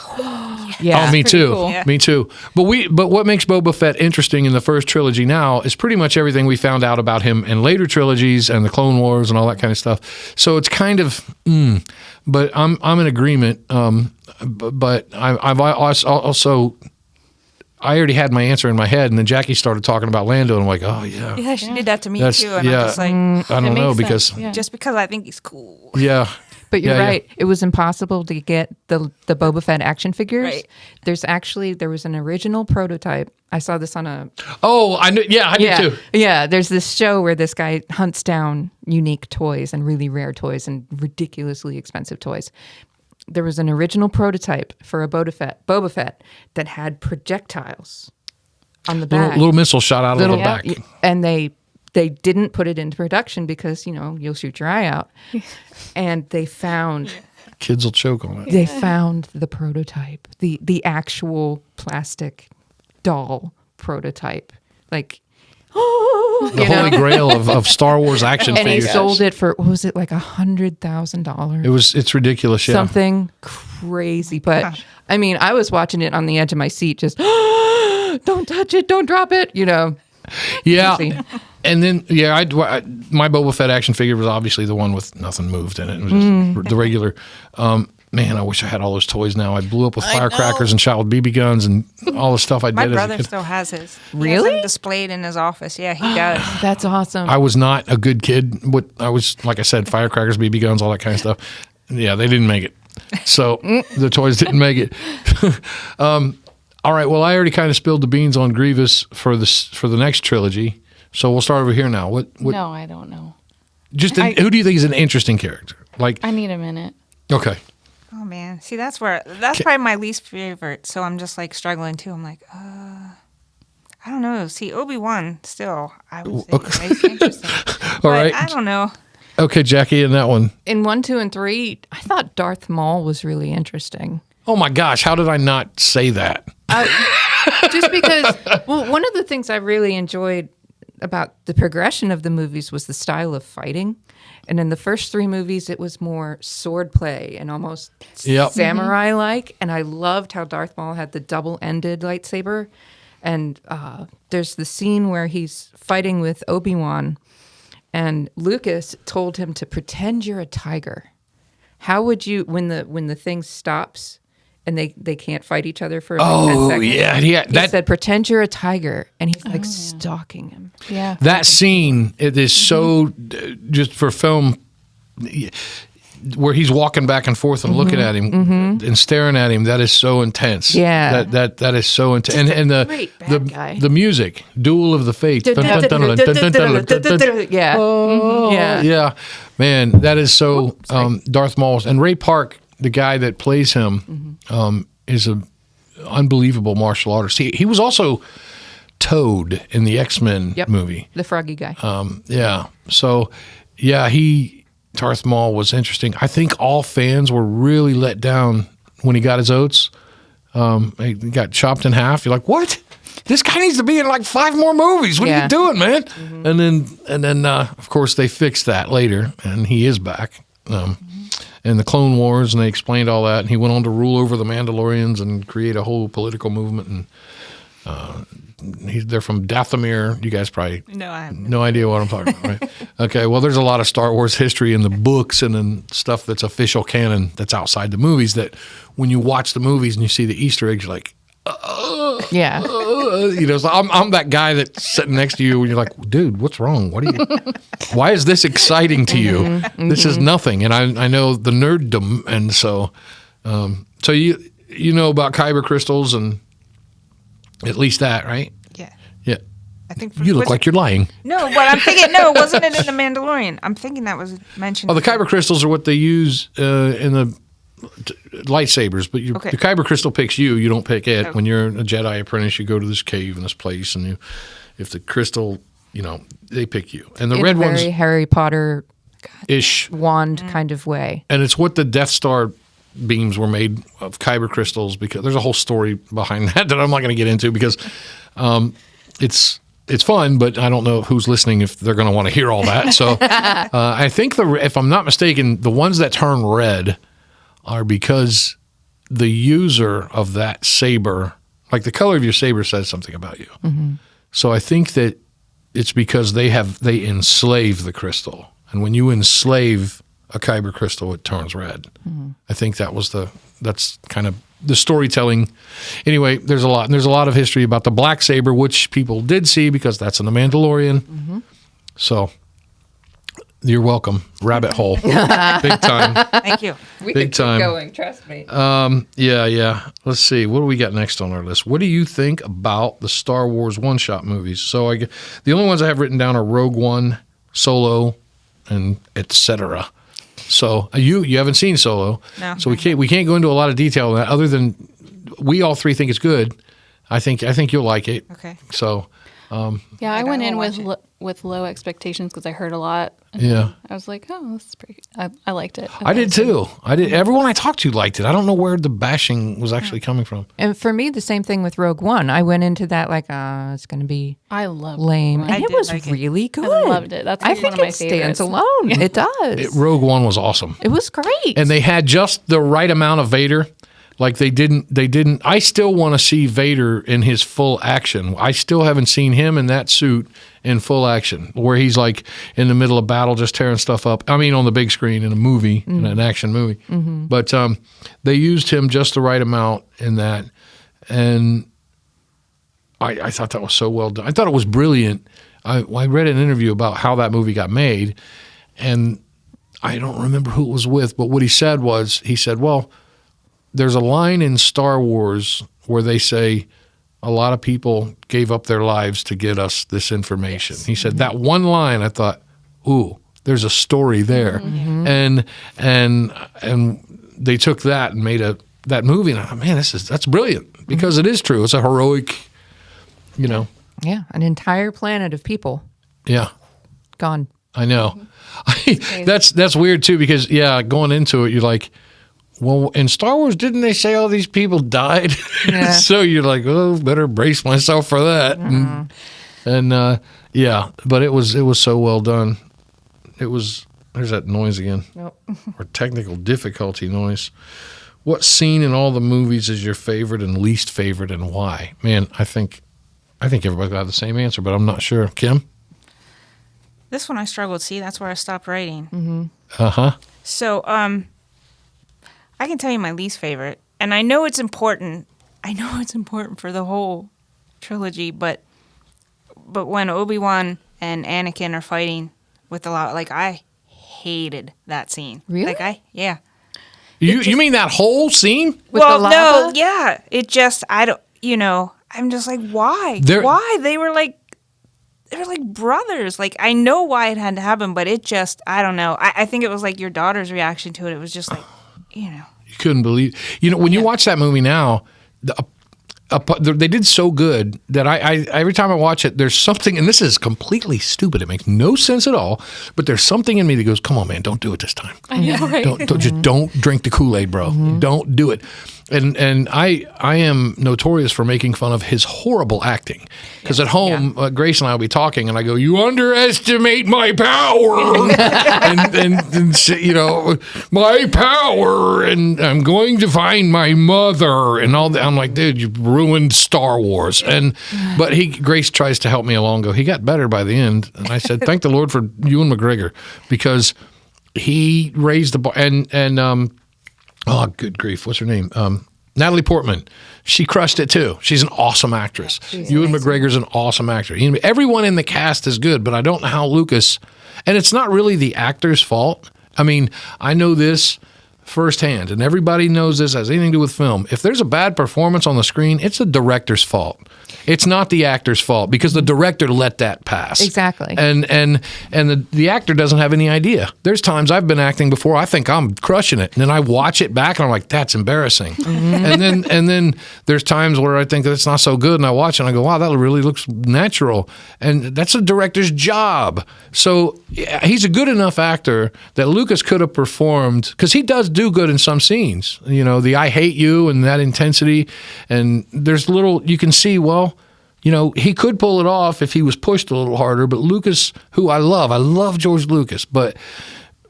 Yeah. Oh, me pretty too. cool. Yeah. Me too. But what makes Boba Fett interesting in the first trilogy now is pretty much everything we found out about him in later trilogies and the Clone Wars and all that kind of stuff. So it's kind of, but I'm in agreement. But I've also. I already had my answer in my head, and then Jackie started talking about Lando, and I'm like, "Oh yeah, yeah, she did that to me That's- too. And yeah. I'm just like, I don't know makes because sense, yeah. just because I think he's cool. yeah, But you're Yeah, yeah. right. It was impossible to get the Boba Fett action figures. Right. There was an original prototype. I saw this on a Oh, I knew. Yeah, I did too. Yeah, there's this show where this guy hunts down unique toys and really rare toys and ridiculously expensive toys. There was an original prototype for a Boba Fett that had projectiles on the back. Little missile shot out of the back. And they didn't put it into production because, you'll shoot your eye out. And they found Kids will choke on it. they found the prototype, the actual plastic doll prototype. Like The holy grail of Star Wars action and he figures. sold it for, what was it, like $100,000? It's ridiculous. Yeah. Something crazy. But I mean, I was watching it on the edge of my seat, just don't touch it, don't drop it, Yeah. Crazy. And then, my Boba Fett action figure was obviously the one with nothing moved in it. It was just the regular. Man, I wish I had all those toys now. I blew up with firecrackers and shot with BB guns and all the stuff I My did as a brother kid. still has his. He has Really? them displayed in his office. Yeah, he does. That's awesome. I was not a good kid. I was, like I said, firecrackers, BB guns, all that kind of stuff. Yeah, they didn't make it. So the toys didn't make it. All right. Well, I already kind of spilled the beans on Grievous for the next trilogy. So we'll start over here now. What No, I don't know. who do you think is an interesting character? Like, I need a minute. okay. Oh man, see that's probably my least favorite. So I'm just like struggling too. I'm like, I don't know. See, Obi-Wan still, I would say is interesting. All right. I don't know. Okay, Jackie, in that one. In 1, 2, and 3, I thought Darth Maul was really interesting. Oh my gosh, how did I not say that? Just because, one of the things I really enjoyed about the progression of the movies was the style of fighting. And in the first 3 movies, it was more swordplay and almost Yep. samurai-like. And I loved how Darth Maul had the double-ended lightsaber. And there's the scene where he's fighting with Obi-Wan, and Lucas told him to pretend you're a tiger. How would you, when the thing stops and they can't fight each other for like 10 seconds? Yeah. He said, pretend you're a tiger. And he's like stalking him. Yeah. That scene, it is so, just for film, where he's walking back and forth and looking at him and staring at him, that is so intense. Yeah. That is so intense. And Great bad guy. the music, Duel of the Fates. Yeah. Oh, yeah. Man, that is so Darth Maul. And Ray Park, the guy that plays him, is an unbelievable martial artist. He was also Toad in the X-Men movie. The froggy guy. Yeah. So, yeah, Darth Maul was interesting. I think all fans were really let down when he got his oats. He got chopped in half. You're like, what? This guy needs to be in like 5 more movies. What are you doing, man? And then, of course, they fixed that later, and he is back. In the Clone Wars, and they explained all that. And he went on to rule over the Mandalorians and create a whole political movement. And they're from Dathomir. You guys probably No, I have no idea what I'm talking about, right? Okay, well, there's a lot of Star Wars history in the books and in stuff that's official canon that's outside the movies that when you watch the movies and you see the Easter eggs, you're like, Yeah. so I'm that guy that's sitting next to you and you're like, dude, what's wrong? Why is this exciting to you? This is nothing. And I know the nerddom. And so you know about kyber crystals and at least that, right? Yeah. Yeah. I think You look like you're lying. No, but I'm thinking, no, wasn't it in The Mandalorian? I'm thinking that was mentioned. Oh, the kyber crystals are what they use in the lightsabers, but the kyber crystal picks you. You don't pick it. Okay. When you're a Jedi apprentice, you go to this cave in this place, and if the crystal, they pick you. And the In red a very ones Harry Potter ish, wand kind of way. and it's what the Death Star beams were made of kyber crystals, because there's a whole story behind that I'm not going to get into because it's fun, but I don't know who's listening if they're going to want to hear all that. So I think if I'm not mistaken, the ones that turn red are because the user of that saber, like the color of your saber says something about you. Mm-hmm. So I think that it's because they enslave the crystal. And when you enslave a kyber crystal, it turns red. Mm-hmm. I think that's kind of the storytelling. Anyway, there's a lot of history about the black saber, which people did see because that's in The Mandalorian. Mm-hmm. So you're welcome. Rabbit hole. Big time. Thank you. We Big could time. keep going, trust me. Yeah. Let's see. What do we got next on our list? What do you think about the Star Wars one-shot movies? So the only ones I have written down are Rogue One, Solo, and etc. So you haven't seen Solo, No. so we can't go into a lot of detail on that. Other than we all three think it's good. I think you'll like it. Okay. So Yeah, I went in watch with low expectations because I heard a lot. And Yeah. I was like, oh, this is pretty. I liked it. I did too. I did. Everyone I talked to liked it. I don't know where the bashing was actually coming from. And for me, the same thing with Rogue One. I went into that like, it's going to be I loved lame. it. And I it did was like it. really good. I loved it. That's I like think one of my it stands favorites. alone. It does. Rogue One was awesome. It was great. And they had just the right amount of Vader. Like they didn't. I still want to see Vader in his full action. I still haven't seen him in that suit in full action, where he's like in the middle of battle, just tearing stuff up. I mean, on the big screen in a movie, in an action movie. Mm-hmm. But they used him just the right amount in that, and I thought that was so well done. I thought it was brilliant. I read an interview about how that movie got made, and I don't remember who it was with, but what he said, well, there's a line in Star Wars where they say a lot of people gave up their lives to get us this information. Yes. He said that one line, I thought, ooh, there's a story there. Mm-hmm. And they took that and made that movie, and I thought, man, that's brilliant, because it is true. It's a heroic, Yeah, an entire planet of people Yeah. gone. I know. That's weird too, because going into it, you're like, well, in Star Wars, didn't they say all these people died? Yeah. So you're like, oh, better brace myself for that. Mm-hmm. But it was so well done. There's that noise again. Nope. Or technical difficulty noise. What scene in all the movies is your favorite and least favorite, and why? Man, I think everybody's got the same answer, but I'm not sure. Kim? This one I struggled. See, that's where I stopped writing. Uh-huh. So, I can tell you my least favorite, and I know it's important. I know it's important for the whole trilogy, but when Obi-Wan and Anakin are fighting with the lot, like, I hated that scene. Really? Like, yeah. You mean that whole scene? With the lava? no, yeah. It just, I don't, I'm just like, why? Why? They were like brothers. Like, I know why it had to happen, but it just, I don't know. I think it was like your daughter's reaction to it. It was just like, You couldn't believe. When you watch that movie now, they did so good that I every time I watch it, there's something, and this is completely stupid. It makes no sense at all. But there's something in me that goes, "Come on, man, don't do it this time. I know, right? Don't drink the Kool-Aid, bro. Don't do it." And I am notorious for making fun of his horrible acting. Because at home, Grace and I will be talking, and I go, "You underestimate my power," and my power, and I'm going to find my mother, and all that. I'm like, dude, you ruined Star Wars. But Grace tries to help me along. He got better by the end, and I said, thank the Lord for Ewan McGregor, because he raised the bar. And oh, good grief, what's her name? Natalie Portman. She crushed it too. She's an awesome actress. Ewan McGregor's an awesome actor. Everyone in the cast is good, but I don't know how Lucas, and it's not really the actor's fault. I mean, I know this firsthand, and everybody knows this has anything to do with film. If there's a bad performance on the screen, it's the director's fault. It's not the actor's fault, because the director let that pass. Exactly. And the actor doesn't have any idea. There's times I've been acting before, I think I'm crushing it, and then I watch it back and I'm like, that's embarrassing. And then there's times where I think that's not so good, and I watch it and I go, wow, that really looks natural. And that's a director's job. So he's a good enough actor that Lucas could have performed, because he does do good in some scenes. The I hate you and that intensity, and there's you can see, well, he could pull it off if he was pushed a little harder. But Lucas, who I love George Lucas, but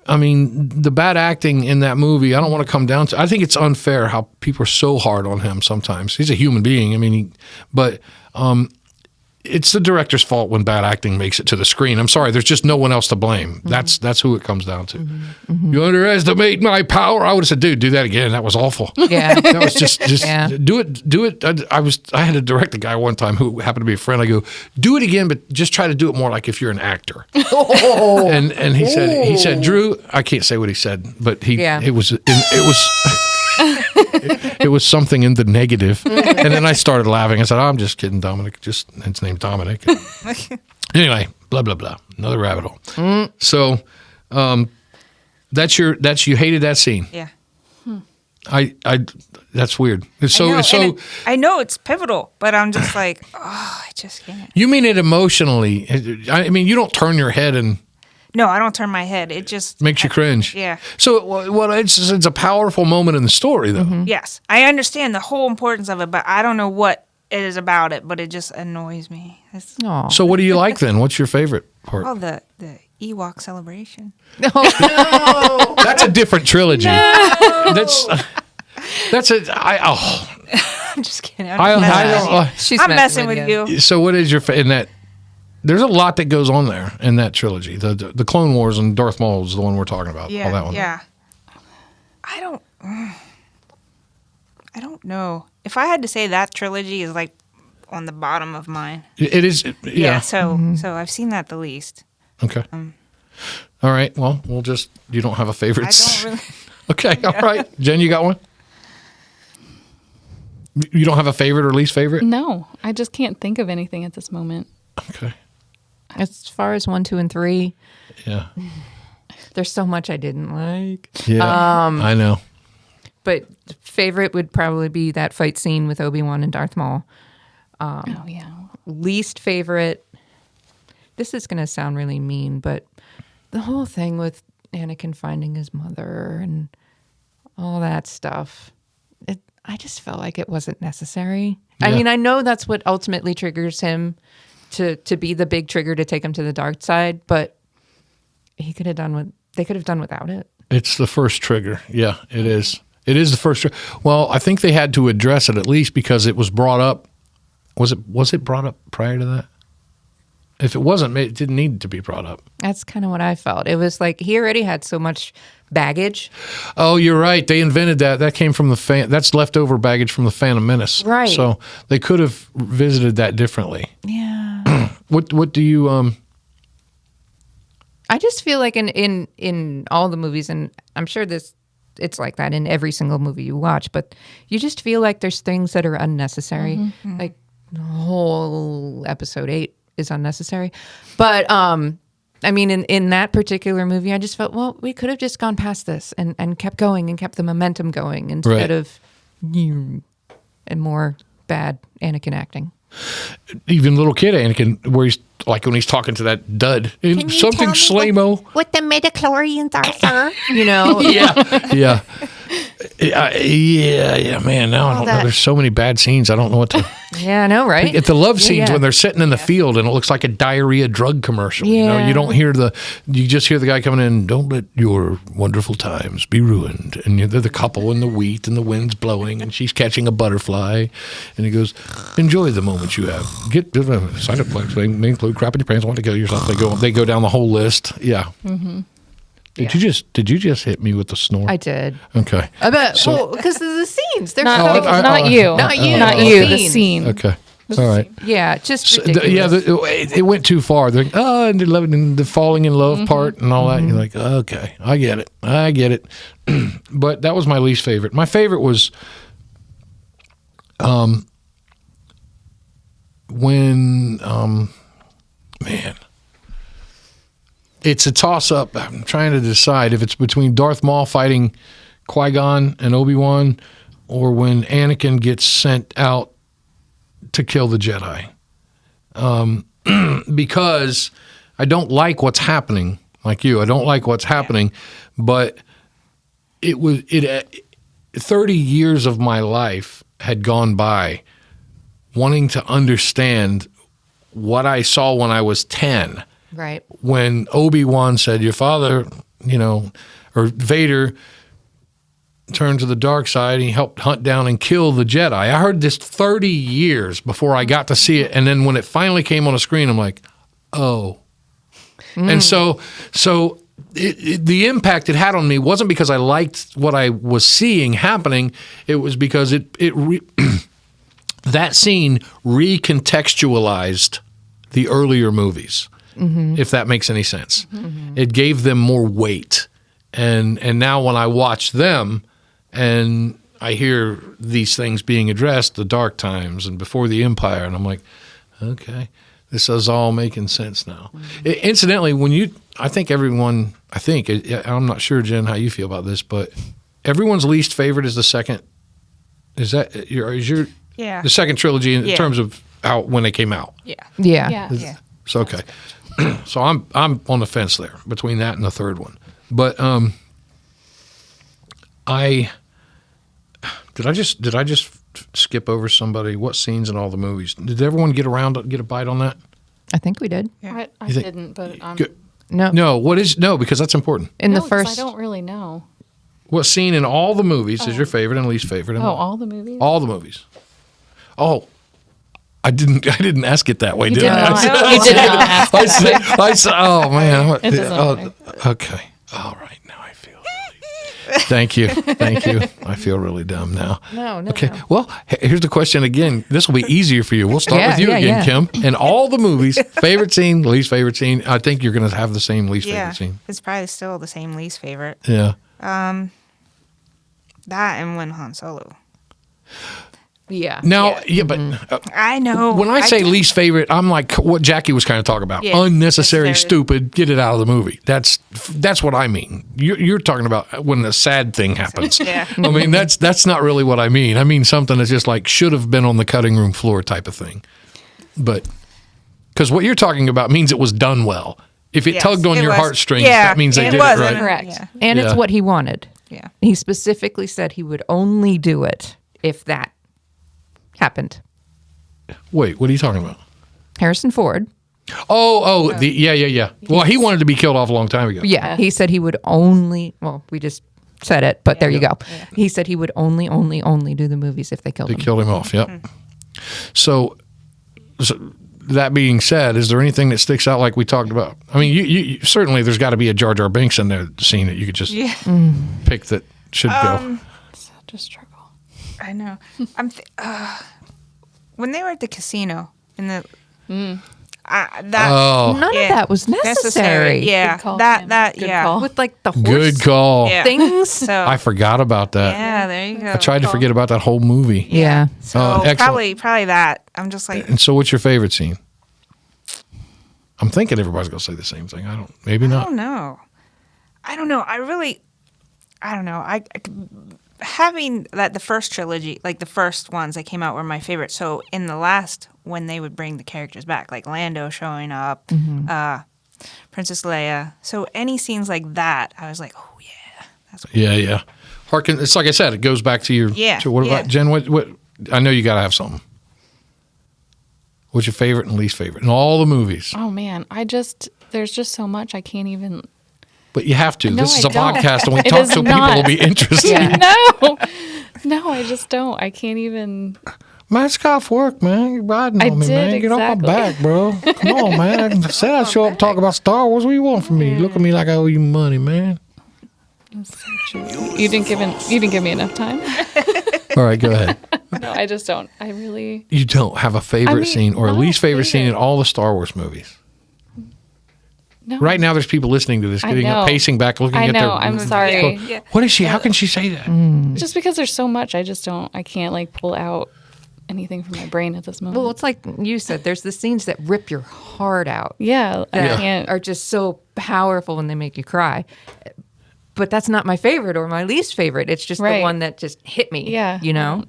I mean, the bad acting in that movie, I don't want to come down to. I think it's unfair how people are so hard on him sometimes. He's a human being. I mean, it's the director's fault when bad acting makes it to the screen. I'm sorry, there's just no one else to blame. That's who it comes down to. You underestimate my power. I would have said, dude, do that again. That was awful. Yeah. That was just do it. I had to direct a guy one time who happened to be a friend. I go, do it again, but just try to do it more like if you're an actor. And he said, Drew, I can't say what he said, but it was something in the negative. And then I started laughing. I said, I'm just kidding, Dominic. His name's Dominic. Anyway, blah, blah, blah. Another rabbit hole. So you hated that scene. Yeah. That's weird. I know it's pivotal, but I'm just like, I just can't. You mean it emotionally. I mean, you don't turn your head and... No, I don't turn my head. It just... makes you cringe. Yeah. So, it's a powerful moment in the story, though. Yes. I understand the whole importance of it, but I don't know what it is about it, but it just annoys me. So what do you like then? What's your favorite part? Oh, the Ewok celebration. Oh, no. That's a different trilogy. That's I'm just kidding. I'm messing with you. So what is your in that? There's a lot that goes on there in that trilogy. The Clone Wars and Darth Maul is the one we're talking about. Yeah, all that one. Yeah. I don't know. If I had to say, that trilogy is like on the bottom of mine. It is. Yeah. So I've seen that the least. Okay. All right. Well, you don't have a favorite. I don't really. Okay. All right. Jen, you got one? You don't have a favorite or least favorite? No, I just can't think of anything at this moment. Okay. As far as 1, 2, and 3, yeah, there's so much I didn't like. Yeah, I know. But favorite would probably be that fight scene with Obi-Wan and Darth Maul. Oh yeah. Least favorite. This is going to sound really mean, but the whole thing with Anakin finding his mother and all that stuff. I just felt like it wasn't necessary. Yeah. I mean, I know that's what ultimately triggers him to be the big trigger to take him to the dark side, but they could have done without it. It's the first trigger. Yeah, it is. It is the first trigger. Well, I think they had to address it at least because it was brought up. Was it brought up prior to that? If it wasn't, it didn't need to be brought up. That's kind of what I felt. It was like he already had so much baggage. Oh, you're right. They invented that. That came from that's leftover baggage from the Phantom Menace. Right. So they could have visited that differently. Yeah. What do you I just feel like in all the movies, and I'm sure it's like that in every single movie you watch, but you just feel like there's things that are unnecessary. Like the whole episode 8 is unnecessary. But I mean, in that particular movie, I just felt, well, we could have just gone past this and kept going and kept the momentum going instead of and more bad Anakin acting. even little kid Anakin, where he's like when he's talking to that dud, something Slamo. What the midichlorians are, sir? You know? Yeah, man. Now I don't know. There's so many bad scenes. I don't know what to. Yeah, I know, right? It's the love scenes when they're sitting in the field and it looks like a diarrhea drug commercial. You know, you don't hear you just hear the guy coming in. Don't let your wonderful times be ruined. And they're the couple in the wheat and the wind's blowing and she's catching a butterfly. And he goes, enjoy the moments you have. Get sign up. They include crap in your pants. Want to kill yourself? They go down the whole list. Yeah. Mm-hmm. Did you just hit me with the snore? I did. Okay. Because of the scenes. They're Not you. The scene. Okay. All right. Yeah, just ridiculous. It went too far. They're like, and the falling in love part and all that. And you're like, okay, I get it. But that was my least favorite. My favorite was when man. It's a toss-up. I'm trying to decide if it's between Darth Maul fighting Qui-Gon and Obi-Wan or when Anakin gets sent out to kill the Jedi. Because I don't like what's happening, like you. I don't like what's happening, but 30 years of my life had gone by wanting to understand what I saw when I was 10. Right. When Obi-Wan said, your father, or Vader turned to the dark side and he helped hunt down and kill the Jedi. I heard this 30 years before I got to see it. And then when it finally came on the screen, I'm like, oh. And so the impact it had on me wasn't because I liked what I was seeing happening. It was because that scene recontextualized the earlier movies. If that makes any sense. It gave them more weight. And now when I watch them and I hear these things being addressed, the dark times and before the Empire, and I'm like, okay, this is all making sense now. Incidentally, I'm not sure, Jen, how you feel about this, but everyone's least favorite is the second. Is that your the second trilogy in terms of when they came out? Yeah. So okay. So I'm on the fence there between that and the third one. But did I just skip over somebody? What scenes in all the movies? Did everyone get a bite on that? I think we did. I didn't, but No, because that's important. The first I don't really know. What scene in all the movies is your favorite and least favorite? All the movies? All the movies. Oh, I didn't ask it that way, did I? You did not ask it. I said, oh man. It doesn't matter. Okay. All right. Now I feel Thank you. I feel really dumb now. No. Okay. No. Well, here's the question again. This will be easier for you. We'll start with you again, Kim. In all the movies, favorite scene, least favorite scene. I think you're going to have the same least favorite scene. It's probably still the same least favorite. Yeah. That and when Han Solo. Yeah. Now, but I know. when I say least favorite, I'm like what Jackie was kind of talking about. Yeah, unnecessary, stupid, get it out of the movie. That's what I mean. You're talking about when a sad thing happens. Yeah. I mean, that's not really what I mean. I mean something that's just like should have been on the cutting room floor type of thing. But because what you're talking about means it was done well. If it tugged on your heartstrings, that means they did it right. Correct. Yeah. And it's what he wanted. Yeah. He specifically said he would only do it if that happened. Wait, what are you talking about? Harrison Ford. Yeah. Well, he wanted to be killed off a long time ago. Yeah, he said he would only. Well, we just said it, but there you go. Yeah. He said he would only do the movies if they killed him. They killed him off. Yep. So that being said, is there anything that sticks out like we talked about? I mean, you certainly there's got to be a Jar Jar Binks in there scene that you could just pick that should go. Such a struggle. I know. When they were at the casino in the None of that was necessary. Yeah, Good call, that Kim. that Good yeah. call. With like the horse Good call. Yeah. things. So I forgot about that. yeah, there you go. I tried to forget about that whole movie. Yeah. So excellent. probably that. I'm just like And so, what's your favorite scene? I'm thinking everybody's gonna say the same thing. Maybe I not. don't know. I don't know. I having that the first trilogy, like the first ones that came out, were my favorite. So in the last, when they would bring the characters back, like Lando showing up, Princess Leia. So any scenes like that, I was like, oh yeah, that's cool. Yeah. Harken. It's like I said. It goes back to your. To what about Jen? What? I know you gotta have something. What's your favorite and least favorite in all the movies? Oh man, there's just so much I can't even. But you have to. No, This is I a don't. podcast, and we It talk is so people not. will be interested. Yeah. No, I just don't. I can't even. Man, it's off work, man. You're riding I on me, did, man. Get off my exactly. back, bro. Come on, man. I said I'd show up and talk about Star Wars. What do you want from me? Look at me like I owe you money, man. That's so true. You didn't give me enough time. All right, go ahead. No, I just don't. I really. You don't have a favorite I mean, scene or a not least favorite scene in favorite. all the Star Wars movies. No. Right now, there's people listening to this, I getting up, know. pacing back, looking I at know. their. I'm sorry. Yeah. What is she? How can she say that? Just because there's so much, I just don't. I can't like pull out anything from my brain at this moment. Well, it's like you said, there's the scenes that rip your heart out. yeah, I That can't. are just so powerful and they make you cry. But that's not my favorite or my least favorite. It's just the Right. one that just hit me. Yeah. You know?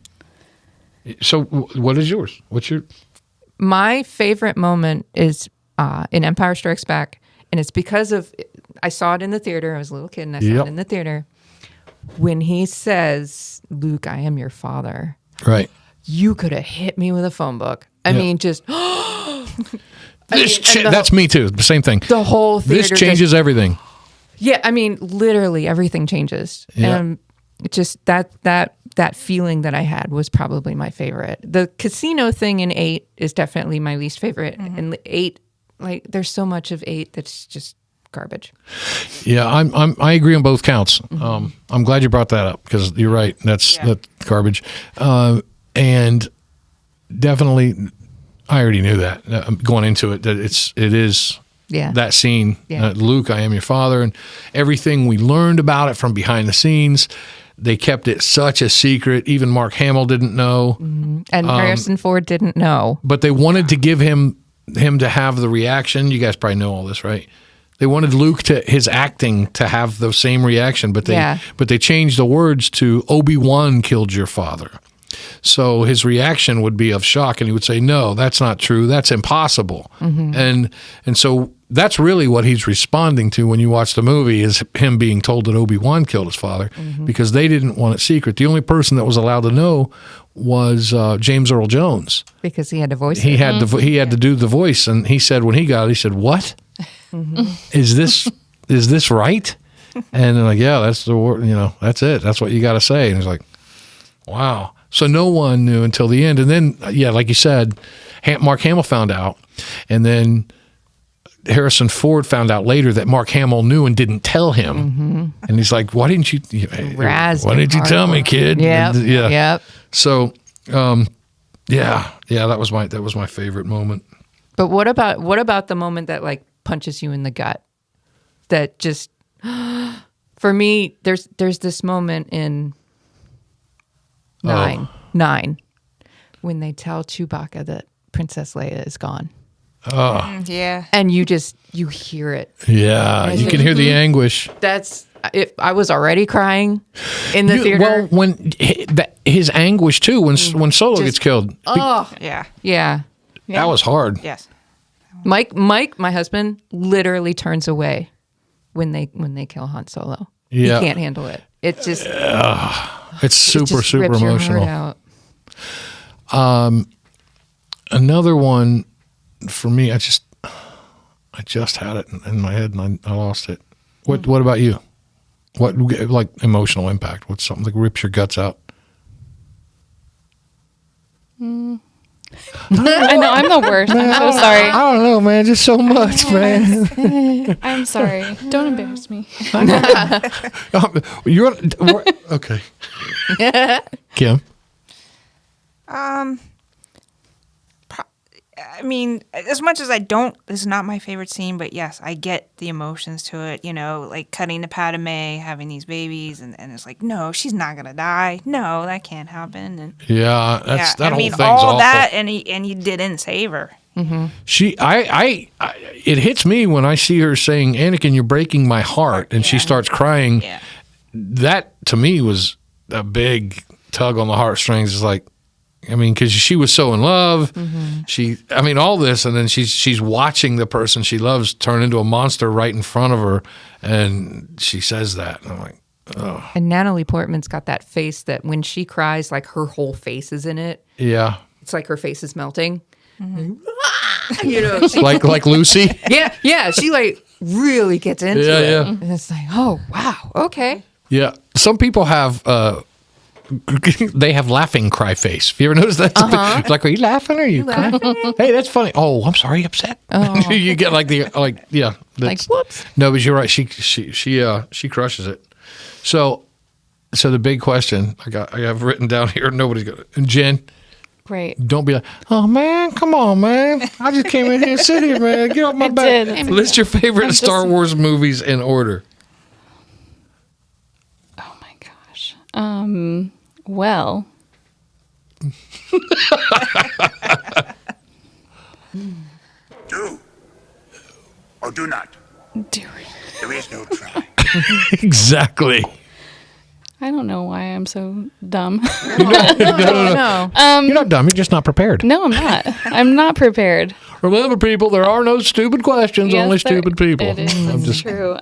So, what is yours? What's your? My favorite moment is in Empire Strikes Back. And it's because of, I saw it in the theater. I was a little kid and I saw Yep. it in the theater. When he says, Luke, I am your father, Right. you could have hit me with a phone book. I Yep. mean, just That's me too. The same thing. the whole theater. This changes everything. Yeah, I mean, literally everything changes. Yeah. Just that feeling that I had was probably my favorite. The casino thing in 8 is definitely my least favorite. And 8, like, there's so much of 8 that's just garbage. Yeah, I agree on both counts. I'm glad you brought that up because you're right. That's garbage, and definitely, I already knew that going into it that it is Yeah. that scene. Yeah. Luke, I am your father, and everything we learned about it from behind the scenes. They kept it such a secret. Even Mark Hamill didn't know, And Harrison Ford didn't know. but they wanted to give him to have the reaction. You guys probably know all this, right? They wanted Luke his acting to have the same reaction, but they changed the words to Obi-Wan killed your father. So his reaction would be of shock, and he would say, "No, that's not true. That's impossible." And so that's really what he's responding to when you watch the movie is him being told that Obi-Wan killed his father because they didn't want it secret. The only person that was allowed to know was James Earl Jones. Because he had to voice He it. had he had to do the voice, and he said when he got it, he said, "What is this right?" And they're like, "Yeah, that's the word. That's it. That's what you got to say." And he's like, "Wow." So no one knew until the end, and then like you said, Mark Hamill found out, and then Harrison Ford found out later that Mark Hamill knew and didn't tell him, and he's like, "Why didn't you? Razzed Why didn't you tell me, kid?" Yep. And, yeah. Yep. So, that was my favorite moment. But what about the moment that like punches you in the gut? That just for me, there's this moment in 9 when they tell Chewbacca that Princess Leia is gone, Yeah. and you hear it. Yeah, you can hear the anguish. That's if I was already crying in the theater. Well, when his anguish too, when Solo gets killed, Yeah. Yeah. that was hard. Yes. Mike, my husband, literally turns away when they kill Han Solo. Yeah. He can't handle it. It just It's super rips your heart emotional. out. Another one for me, I just had it in my head and I lost it. What about you? What like emotional impact? What's something that rips your guts out? I know I'm the worst. I'm so sorry. I don't know, man. Just so much, man. I'm sorry. Don't embarrass me. You're okay. Kim. I mean, as much as this is not my favorite scene, but yes, I get the emotions to it, like cutting to Padme, having these babies, and it's like, no, she's not going to die. No, that can't happen. And Yeah, that whole thing's all awful. that, and he didn't save her. It hits me when I see her saying, "Anakin, you're breaking my heart," and she starts crying. Yeah. That to me was a big tug on the heartstrings. It's like, I mean, because she was so in love, all this, and then she's watching the person she loves turn into a monster right in front of her, and she says that, and I'm like, oh. And Natalie Portman's got that face that when she cries, like her whole face is in it. Yeah, It's like her face is melting. like Lucy. Yeah. She like really gets into it. Yeah. And it's like, oh wow, okay. Yeah, some people have. They have laughing cry face. Have you ever noticed that? It's like, are you laughing or are you crying? Hey, that's funny. Oh, I'm sorry, upset. Oh. You get like Like whoops. No, but you're right. She crushes it. So the big question I have written down here. Nobody's gonna. And Jen, Right. don't be like, oh man, come on, man. I just came in here and sit here, man. Get off my back. did. List your favorite Star Wars movies in order. Oh my gosh. Well. Do or do not. Do There is no try. Exactly. I don't know why I'm so dumb. No. You're not dumb. You're just not prepared. No, I'm not. I'm not prepared. Remember, people, there are no stupid questions, Yes, only there- stupid people. It is. I'm just True.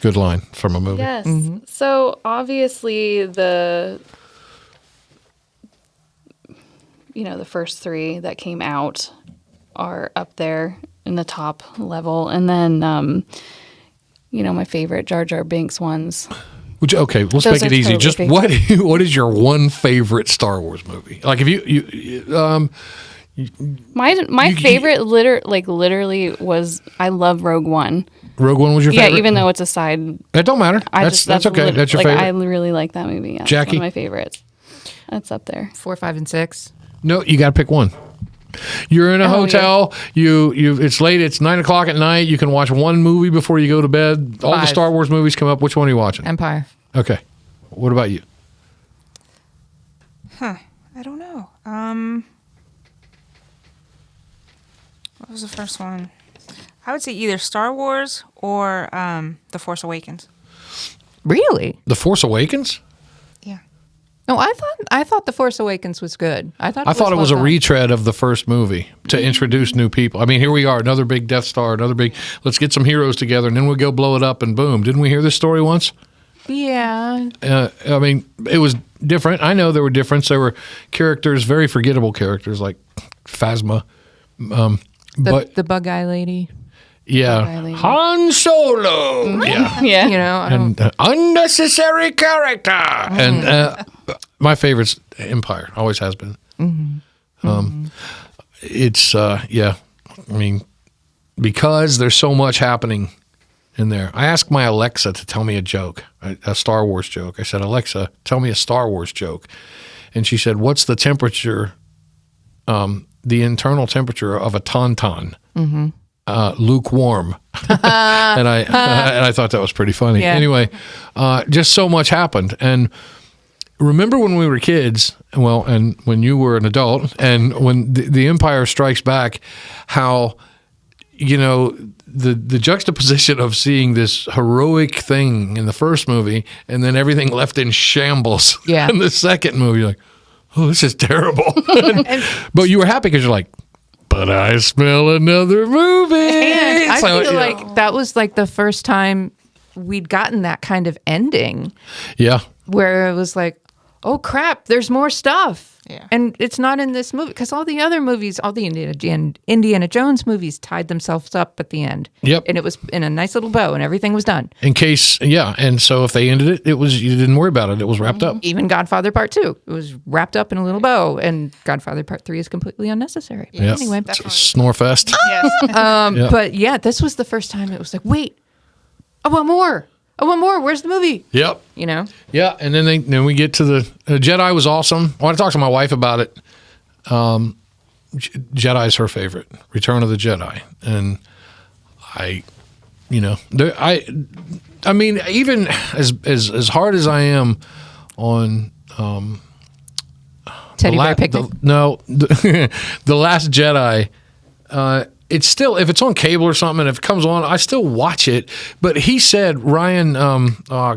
good line from a movie. Yes. So obviously the first three that came out are up there in the top level, and then my favorite Jar Jar Binks ones. Okay, let's Those make it are easy. totally Just what is your one favorite Star Wars movie? Like if My favorite literally was I love Rogue One. Rogue One was your Yeah, favorite? even though it's a side. It don't matter. That's okay. That's your favorite. I really like that movie. Yeah, Jackie? it's one of my favorites. That's up there. 4, 5, and 6. No, you got to pick one. You're in a hotel. You it's late. It's 9:00 at night. You can watch one movie before you go to bed. All the 5. Star Wars movies come up. Which one are you watching? Empire. Okay. What about you? I don't know. What was the first one? I would say either Star Wars or The Force Awakens. Really? The Force Awakens? Yeah. No, I thought The Force Awakens was good. I thought it was a well done. retread of the first movie to introduce new people. I mean, here we are, another big Death Star, let's get some heroes together, and then we'll go blow it up, and boom. Didn't we hear this story once? Yeah. I mean, it was different. I know there were different. There were characters, very forgettable characters like Phasma. But The bug eye lady. yeah, Riley. Han Solo. Yeah. Yeah. You know, I don't, And unnecessary character. And my favorite's Empire. Always has been. It's I mean, because there's so much happening in there. I asked my Alexa to tell me a joke, a Star Wars joke. I said, Alexa, tell me a Star Wars joke. And she said, what's the temperature, the internal temperature of a tauntaun? Lukewarm. And I thought that was pretty funny. Yeah. Anyway, just so much happened. And remember when we were kids, and when you were an adult, and when the Empire Strikes Back, how, the juxtaposition of seeing this heroic thing in the first movie and then everything left in shambles Yeah. in the second movie, you're like, oh, this is terrible. But you were happy because you're like, but I smell another movie. and I So, feel like that was like the first time we'd gotten that kind of ending yeah. where it was like, oh crap, there's more stuff. Yeah. And it's not in this movie because all the other movies, all the Indiana Jones movies tied themselves up at the end. Yep. And it was in a nice little bow and everything was done. In case, yeah. And so if they ended it, you didn't worry about it. It was wrapped up. Even Godfather Part 2, it was wrapped up in a little bow, and Godfather Part 3 is completely unnecessary. But Yep. anyway. Snore fest. Yes. Yeah. But yeah, this was the first time it was like, wait, I want more. I want more. Where's the movie? Yep. You know? Yeah, and then we get to the Jedi was awesome. I want to talk to my wife about it. Jedi's her favorite, Return of the Jedi, and I mean, even as hard as I am on Teddy Bear Picnic. the Last Jedi. It's still, if it's on cable or something, and if it comes on, I still watch it. But he said, Ryan,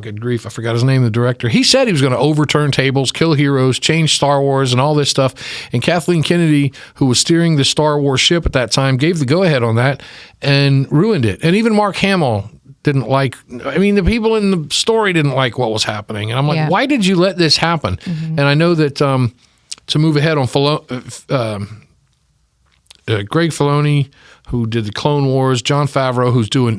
good grief, I forgot his name, the director. He said he was going to overturn tables, kill heroes, change Star Wars and all this stuff. And Kathleen Kennedy, who was steering the Star Wars ship at that time, gave the go-ahead on that and ruined it. And even Mark Hamill didn't like, I mean, the people in the story didn't like what was happening. And I'm like, why did you let this happen? Mm-hmm. And I know that to move ahead on Greg Filoni, who did the Clone Wars, Jon Favreau,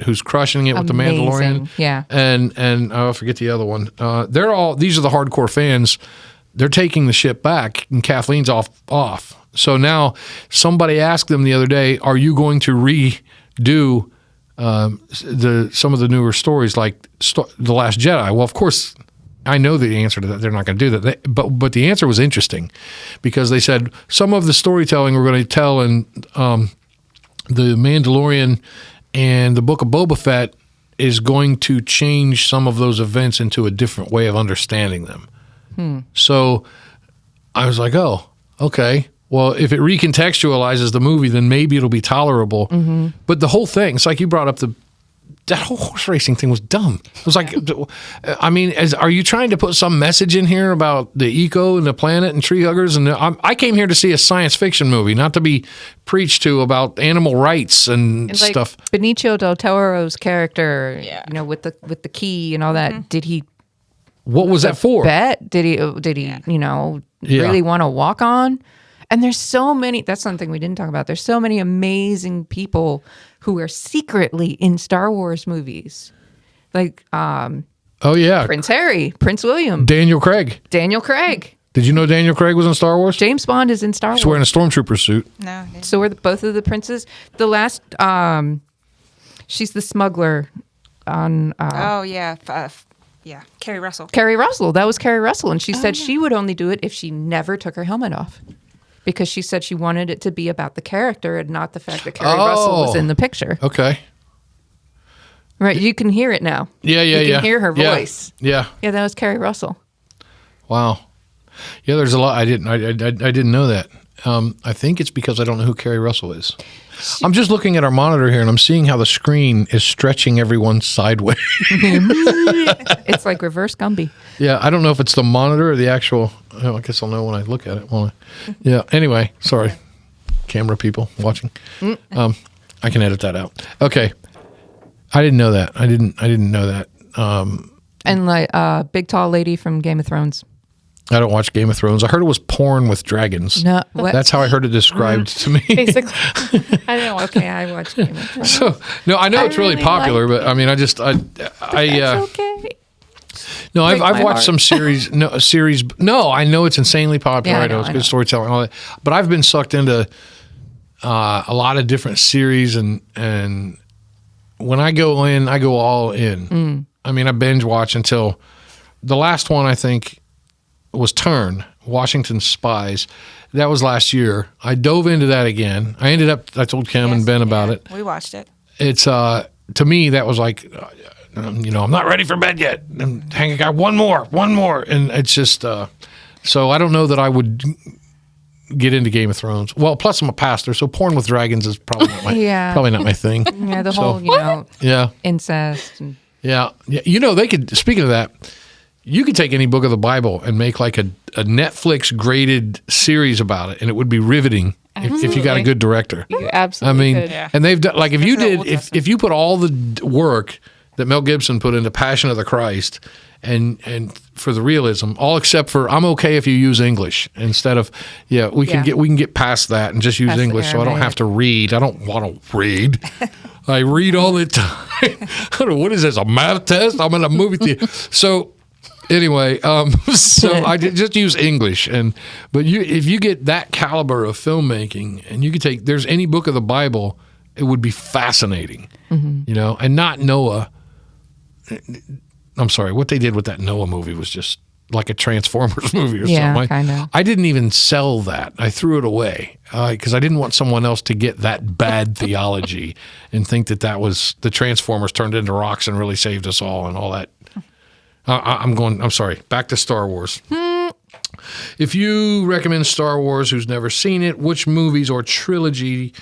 who's crushing it with the Mandalorian, and I forget the other one. These are the hardcore fans. They're taking the ship back, and Kathleen's off. So now somebody asked them the other day, "Are you going to redo some of the newer stories like The Last Jedi?" Well, of course. I know the answer to that. They're not going to do that. But the answer was interesting because they said some of the storytelling we're going to tell in The Mandalorian and the Book of Boba Fett is going to change some of those events into a different way of understanding them. So I was like, oh, okay. Well, if it recontextualizes the movie, then maybe it'll be tolerable. Mm-hmm. But the whole thing, it's like you brought up that whole horse racing thing was dumb. It was like, I mean, are you trying to put some message in here about the eco and the planet and tree huggers? And I came here to see a science fiction movie, not to be preached to about animal rights and stuff. Benicio del Toro's character, with the key and all that. Mm-hmm. Did he? What was that for? Bet? Did he? Really want to walk on? And there's so many. That's something we didn't talk about. There's so many amazing people who are secretly in Star Wars movies, like Prince Harry, Prince William, Daniel Craig. Did you know Daniel Craig was in Star Wars? James Bond is in Star Wars. He's wearing a stormtrooper suit. No. So are both of the princes. The last, she's the smuggler on. Carrie Russell. Carrie Russell. That was Carrie Russell, and she said she would only do it if she never took her helmet off. Because she said she wanted it to be about the character and not the fact that Carrie Russell was in the picture. Okay. Right, you can hear it now. Yeah. You can hear her voice. Yeah. Yeah, that was Carrie Russell. Wow. Yeah, there's a lot. I didn't know that. I think it's because I don't know who Carrie Russell is. I'm just looking at our monitor here, and I'm seeing how the screen is stretching everyone sideways. It's like reverse Gumby. Yeah, I don't know if it's the monitor or the actual. I guess I'll know when I look at it. Yeah. Anyway, sorry, camera people watching. I can edit that out. Okay, I didn't know that. I didn't know that. And like big tall lady from Game of Thrones. I don't watch Game of Thrones. I heard it was porn with dragons. No, what? That's how I heard it described to me. Basically, I didn't watch. Okay, I watched Game of Thrones. So no, I know it's really popular, but I mean, That's okay. No, I've my watched heart. some series. No, I know it's insanely popular. Yeah, I know it's good storytelling, all that. But I've been sucked into a lot of different series, and when I go in, I go all in. I mean, I binge watch until the last one. I think was Turn, Washington Spies. That was last year. I dove into that again. I told Kim and Ben about it. We watched it. It's to me that was like, I'm not ready for bed yet. And I got one more, and it's just so I don't know that I would get into Game of Thrones. Well, plus I'm a pastor, so porn with dragons is probably not my probably not my thing. Yeah, the whole incest. And... Yeah. They could. Speaking of that. You could take any book of the Bible and make like a Netflix graded series about it, and it would be riveting if you got a good director. You absolutely could. Yeah. And they've done like if you put all the work that Mel Gibson put into Passion of the Christ and for the realism, all except for I'm okay if you use English instead of we can get past that and just use That's English, so I don't Aramaic. have to read. I don't want to read. I read all the time. I don't know, what is this, a math test? I'm in a movie theater. So anyway, so I did just use English, but if you get that caliber of filmmaking, and you could there's any book of the Bible, it would be fascinating, and not Noah. I'm sorry, what they did with that Noah movie was just like a Transformers movie or something. Kinda. I didn't even sell that. I threw it away because I didn't want someone else to get that bad theology and think that was the Transformers turned into rocks and really saved us all and all that. I'm sorry, back to Star Wars. If you recommend Star Wars who's never seen it, which movies or trilogy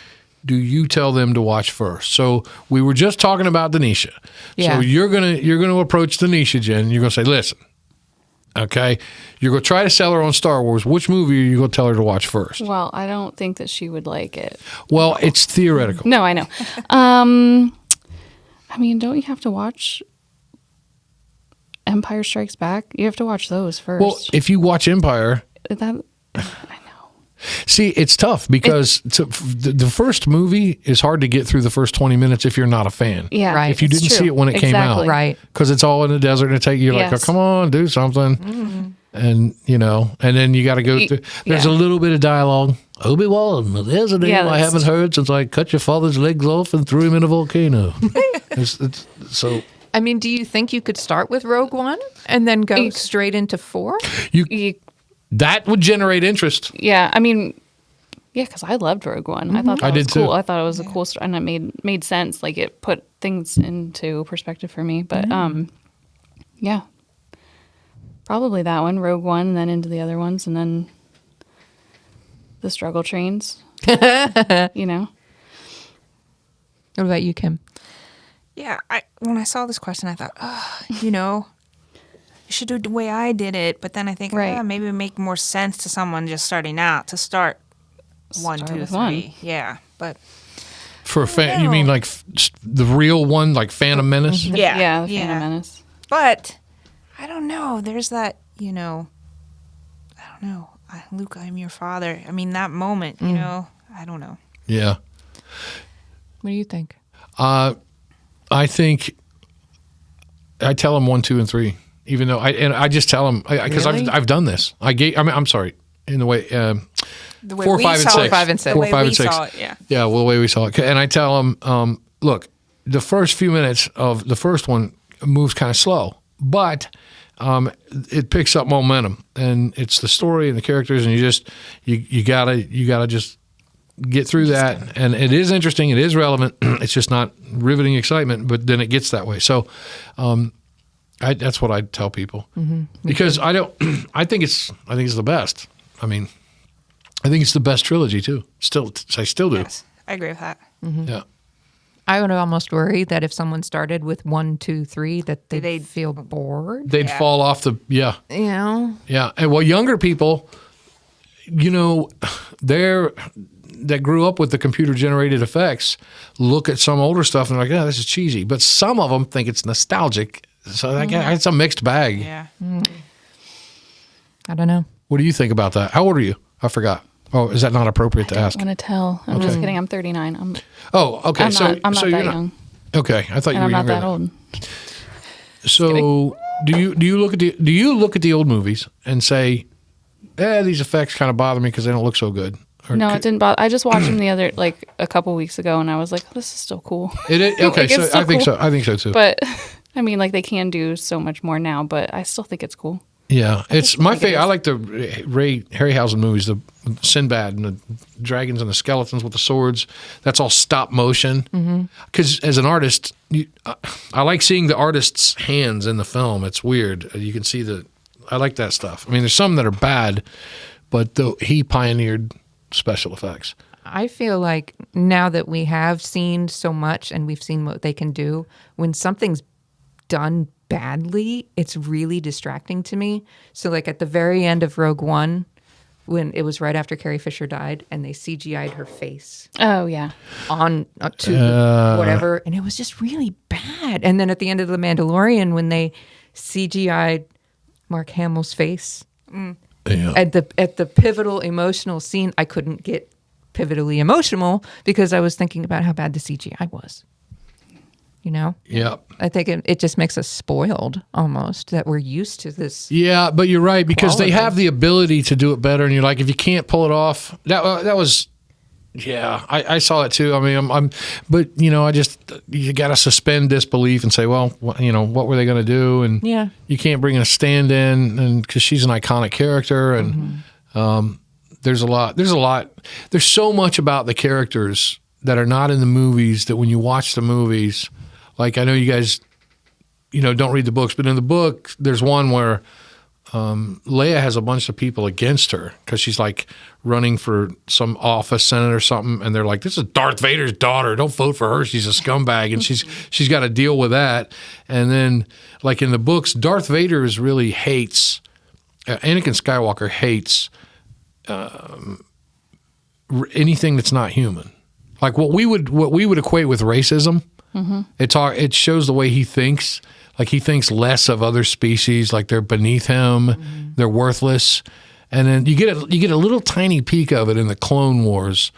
do you tell them to watch first? So we were just talking about Denisha. Yeah. So you're gonna approach Denisha, Jen. You're gonna say, listen, okay, you're gonna try to sell her on Star Wars. Which movie are you gonna tell her to watch first? Well, I don't think that she would like it. Well, it's theoretical. No, I know. I mean, don't you have to watch Empire Strikes Back? You have to watch those first. Well, if you watch Empire, I know. see, it's tough because the first movie is hard to get through the first 20 minutes if you're not a fan. Yeah, Right. If you it's didn't true. see it when it came out. Exactly. Right. Because it's all in the desert and you're like, oh, Yes. come on, do something. And, and then you got to go through. There's a little bit of dialogue. Obi-Wan, there's a name Yeah, I that's- haven't heard since I cut your father's legs off and threw him in a volcano. So I mean, do you think you could start with Rogue One and then go You- straight into 4? that would generate interest. Yeah, I mean, because I loved Rogue One. I thought that I was did cool. too. I thought it was a cool story, and it made sense. Like, it put things into perspective for me. But yeah, probably that one, Rogue One, and then into the other ones, and then the struggle trains. What about you, Kim? Yeah, when I saw this question, I thought, you should do it the way I did it. But then I think, Right. maybe it would make more sense to someone just starting out to start 1, Start 2, with 3. one. Yeah, but For a fan, you mean like the real one, like Phantom Menace? Yeah, the Phantom Menace. But I don't know. There's that, I don't know. Luke, I'm your father. I mean, that moment, I don't know. Yeah. What do you think? I think I tell them 1, 2, and 3, even though I just tell them because Really? I've done this. I'm sorry. In the way, The way 4, we 5, and saw 6. it. 5 and 6. The 4, way 5, we and 6. saw it, yeah. Yeah, well, the way we saw it. And I tell them, look, the first few minutes of the first one moves kind of slow, but it picks up momentum, and it's the story and the characters, and you gotta just get through that. And it is interesting, it is relevant. It's just not riveting excitement, but then it gets that way. So that's what I tell people because I think it's the best. I mean, I think it's the best trilogy too. I still do. Yes, I agree with that. Yeah. I would almost worry that if someone started with 1, 2, 3, that they'd feel bored. They'd fall off the You know? Yeah. And well, younger people, that grew up with the computer generated effects look at some older stuff and they're like, oh, this is cheesy. But some of them think it's nostalgic. So it's a mixed bag. Yeah. I don't know. What do you think about that? How old are you? I forgot. Oh, is that not appropriate to ask? I'm gonna tell. I'm just kidding. I'm 39. Oh, okay. I'm so not so that you're young, Okay, I thought you and were I'm not younger. that old. So do you look at the old movies and say, these effects kind of bother me because they don't look so good? Or No, it didn't bother. I just watched them a couple weeks ago, and I was like, this is still cool. It is, okay, Like, it's so still I think cool. so. I think so too. But I mean, they can do so much more now, but I still think it's cool. Yeah, it's my think it favorite. I is. like the Ray Harryhausen movies, the Sinbad and the dragons and the skeletons with the swords. That's all stop motion. Because as an artist, I like seeing the artist's hands in the film. It's weird. You can see I like that stuff. I mean, there's some that are bad, but he pioneered special effects. I feel like now that we have seen so much and we've seen what they can do, when something's done badly, it's really distracting to me. So like at the very end of Rogue One, when it was right after Carrie Fisher died and they CGI'd her face Oh yeah, on to whatever, and it was just really bad. And then at the end of The Mandalorian, when they CGI'd Mark Hamill's face. Yeah. At the pivotal emotional scene, I couldn't get pivotally emotional because I was thinking about how bad the CGI was. You know? Yeah. I think it just makes us spoiled almost that we're used to this. Yeah, but you're right because they Quality. have the ability to do it better, and you're like, if you can't pull it off, that was, yeah, I saw it too. I mean, but I just you got to suspend disbelief and say, well, what were they going to do? And Yeah. you can't bring a stand-in, and because she's an iconic character, and there's so much about the characters that are not in the movies that when you watch the movies. Like, I know you guys, don't read the books, but in the book, there's one where Leia has a bunch of people against her because she's like running for some office, Senate or something, and they're like, "This is Darth Vader's daughter. Don't vote for her. She's a scumbag," and she's got to deal with that. And then, like in the books, Darth Vader really hates Anakin Skywalker hates anything that's not human, like what we would equate with racism. It shows the way he thinks. Like he thinks less of other species, like they're beneath him, they're worthless. And then you get a little tiny peek of it in the Clone Wars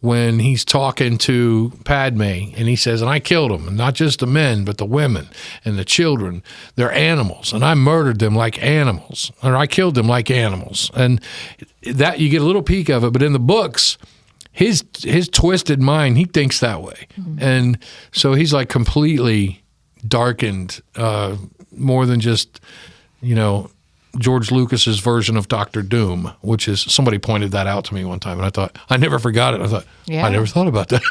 when he's talking to Padme and he says, "And I killed them, and not just the men, but the women and the children. They're animals, and I murdered them like animals, or I killed them like animals." And that you get a little peek of it, but in the books, his twisted mind, he thinks that way. And so he's like completely darkened, more than just, George Lucas's version of Doctor Doom, which is, somebody pointed that out to me one time, and I thought, I never forgot it. I thought, Yeah. I never thought about that.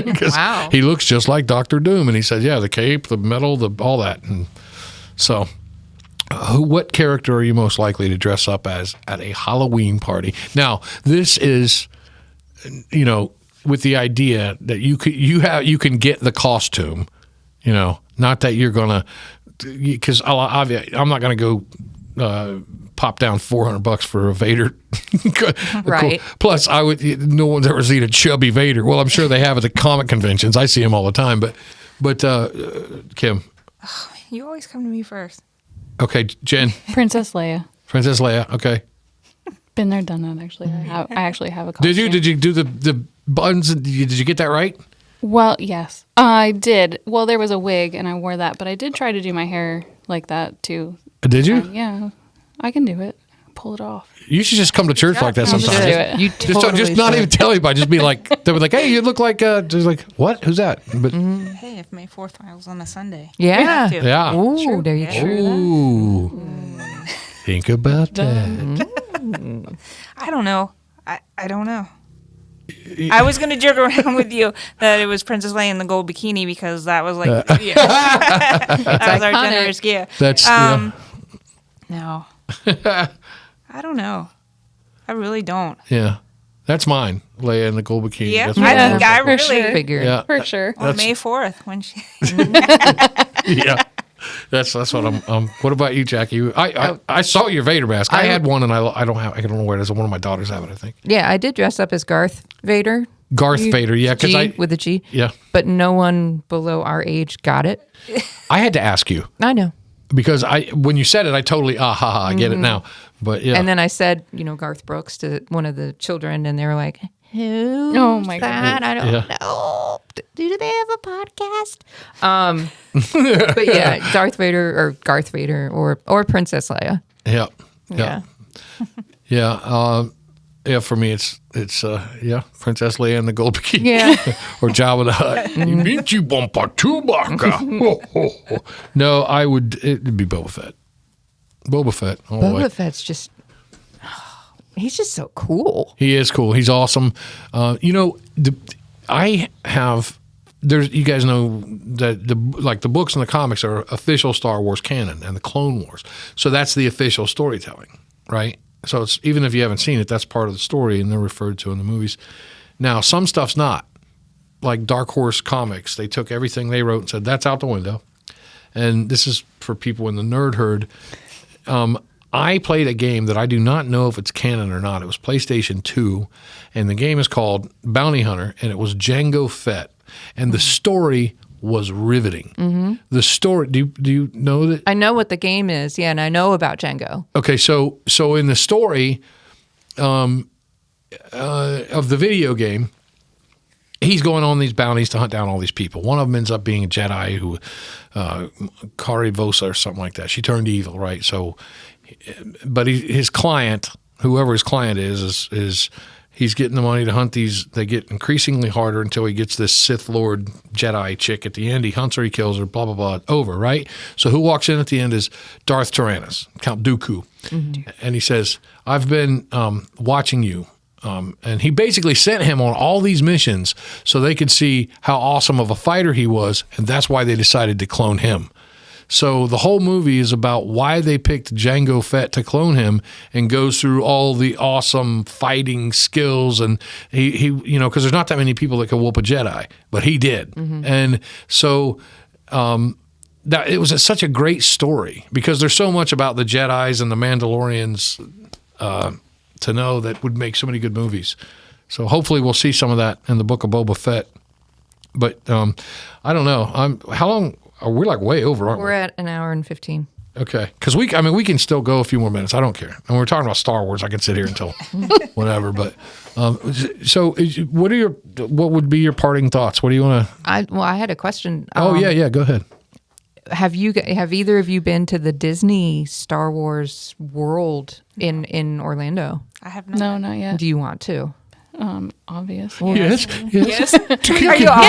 Because Wow. he looks just like Doctor Doom. And he said, yeah, the cape, the metal, all that. And so what character are you most likely to dress up as at a Halloween party? Now, this is, with the idea that you can get the costume, not that you're gonna, because I'm not gonna go pop down $400 for a Vader. Right. Plus, no one's ever seen a chubby Vader. Well, I'm sure they have at the comic conventions. I see them all the time. But Kim, You always come to me first. okay, Jen, Princess Leia. Princess Leia, okay. Been there, done that. Actually, I actually have a costume. Did you do the buttons? Did you get that right? Well, yes, I did. Well, there was a wig, and I wore that, but I did try to do my hair like that too. Did you? Yeah, I can do it. Pull it off. You should just come to church like that I'll just sometimes. do it. You Just not even tell anybody. Just be like, they were like, "Hey, you look like," just like, "What? Who's that?" But Hey, if May 4th was on a Sunday. Yeah. We have to. yeah, Ooh, True. there you Yeah. go. ooh, think about that. I don't know. I don't know. I was going to joke around with you that it was Princess Leia in the gold bikini because that was like, that was our iconic. generous gift. That's No. I don't know. I really don't. yeah. That's mine. Leia in the gold bikini. Yeah, That's I mine. think I For really sure. Figured. Yeah, For sure. on May 4th when she. yeah. That's what I'm. What about you, Jackie? I saw your Vader mask. I had one, and I don't know where it is. One of my daughters have it, I think. Yeah, I did dress up as Garth Vader. Garth Vader, yeah, because G with a G. yeah, But no one below our age got it. I had to ask you I know. because when you said it, I totally I get it now. But yeah, And then I said, Garth Brooks to one of the children, and they were like, "Who? Oh my that? I don't Yeah. know. Do they have a podcast?" But yeah, Darth Vader or Garth Vader or Princess Leia. yeah, Yeah. yeah. For me, it's Princess Leia and the gold bikini. Yeah. Or Jabba the Hutt. Imichi Bumpa Chewbacca. No, it'd be Boba Fett. Boba Fett. all the way. Boba Fett's just, he's just so cool. He is cool. He's awesome. I have. You guys know that the books and the comics are official Star Wars canon and the Clone Wars. So that's the official storytelling, right? So it's, even if you haven't seen it, that's part of the story, and they're referred to in the movies. Now, some stuff's not. Like Dark Horse Comics, they took everything they wrote and said, that's out the window. And this is for people in the nerd herd. I played a game that I do not know if it's canon or not. It was PlayStation 2, and the game is called Bounty Hunter, and it was Jango Fett. And the story was riveting. The story. Do you know that? I know what the game is, yeah, and I know about Django. Okay, so in the story of the video game, he's going on these bounties to hunt down all these people. One of them ends up being a Jedi who, Kari Vosa or something like that. She turned evil, right? So, but his client, whoever his client is he's getting the money to hunt these. They get increasingly harder until he gets this Sith Lord Jedi chick at the end. He hunts her, he kills her, blah, blah, blah, over, right? So who walks in at the end is Darth Tyrannus, Count Dooku. And he says, I've been watching you. And he basically sent him on all these missions so they could see how awesome of a fighter he was, and that's why they decided to clone him. So the whole movie is about why they picked Jango Fett to clone him, and goes through all the awesome fighting skills. And he you know, because there's not that many people that can whoop a Jedi, but he did. And so that it was such a great story because there's so much about the Jedis and the Mandalorians to know that would make so many good movies. So hopefully we'll see some of that in the Book of Boba Fett. But I don't know. How long? We're like way over, aren't we? We're at an hour and 15. Okay, because we can still go a few more minutes. I don't care. And we're talking about Star Wars. I can sit here until whatever. But so, what would be your parting thoughts? What do you want to? I had a question. Yeah. Go ahead. Have either of you been to the Disney Star Wars world in Orlando? I have not. No, not yet. Do you want to? Obviously. Yes. Are you Yeah, do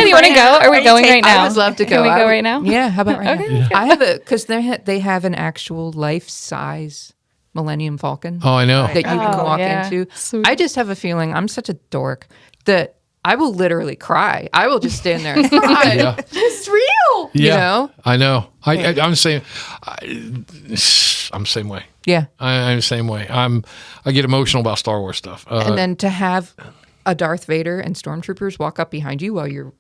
you want to go? Are we going right now? I would love to go. Can we I go would- right now? Yeah, how about right Okay, now? I have because they have an actual life-size Millennium Falcon Oh, I know. that you can Oh, walk yeah. into. Sweet. I just have a feeling I'm such a dork that I will literally cry. I will just stand there and cry. Yeah. It's real. Yeah, You know? I know. I'm the same. I'm the same way. Yeah. I'm the same way. I get emotional about Star Wars stuff. And then to have a Darth Vader and stormtroopers walk up behind you while you're,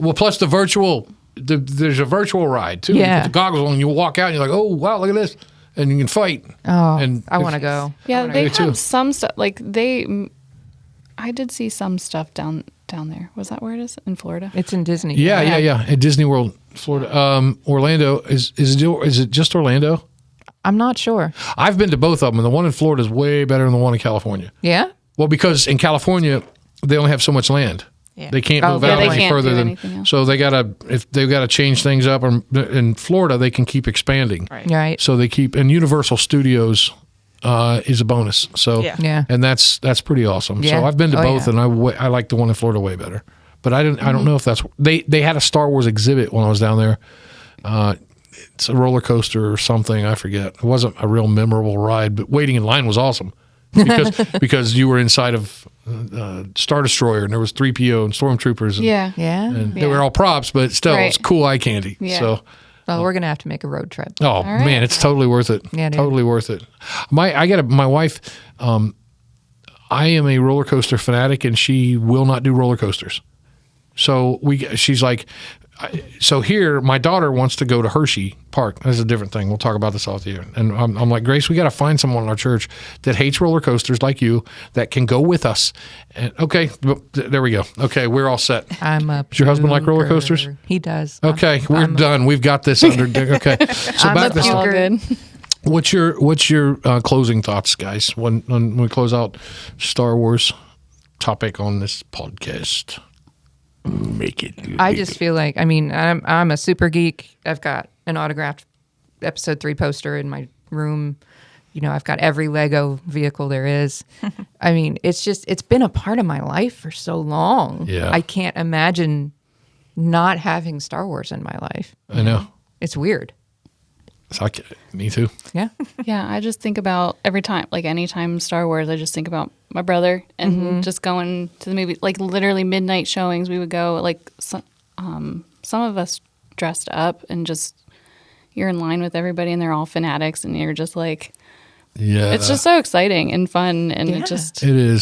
Well, plus there's a virtual ride too. You Yeah. put the goggles on, and you walk out, and you're like, oh wow, look at this, and you can fight. oh, And I want to go. Yeah, they Me too. have some stuff. I did see some stuff down there. Was that where it is? In Florida? It's in Disney. Yeah. At Disney World, Florida. Orlando is it just Orlando? I'm not sure. I've been to both of them, and the one in Florida is way better than the one in California. Yeah? Well, because in California they only have so much land. Yeah. They can't Oh, move yeah, out they any can't further do than. anything else. So if they've got to change things up. Or in Florida, they can keep expanding. Right. Right. So they keep, and Universal Studios is a bonus. So Yeah. and that's pretty awesome. Yeah. So I've been to Oh, both, yeah. and I like the one in Florida way better. But I don't know if that's they had a Star Wars exhibit when I was down there. It's a roller coaster or something, I forget. It wasn't a real memorable ride, but waiting in line was awesome because you were inside of Star Destroyer, and there was 3PO and Stormtroopers. And, Yeah. Yeah. and they were all props, but still, Right. it's cool eye candy. Yeah. So. Well, we're going to have to make a road trip. Oh right. man, it's totally worth it. Yeah, it is. Totally worth it. My wife. I am a roller coaster fanatic, and she will not do roller coasters. So she's like, so here my daughter wants to go to Hershey Park. That's a different thing. We'll talk about this off the air. And I'm like, Grace, we got to find someone in our church that hates roller coasters like you that can go with us. And okay, there we go. Okay, we're all set. I'm a Does your husband like roller puker. coasters? He does. Okay, we're done. We've got this under. Okay, so I'm back a to All puker. good. What's your closing thoughts, guys, when we close out Star Wars topic on this podcast? Make it. I just feel like, I'm a super geek. I've got an autographed Episode 3 poster in my room. I've got every Lego vehicle there is. It's been a part of my life for so long. Yeah. I can't imagine not having Star Wars in my life. I know. It's weird. Me too. Yeah. Yeah, I just think about anytime Star Wars, I just think about my brother and just going to the movie, like literally midnight showings. We would go, some of us dressed up and just you're in line with everybody and they're all fanatics and you're just like, Yeah, it's just so exciting and fun and it is.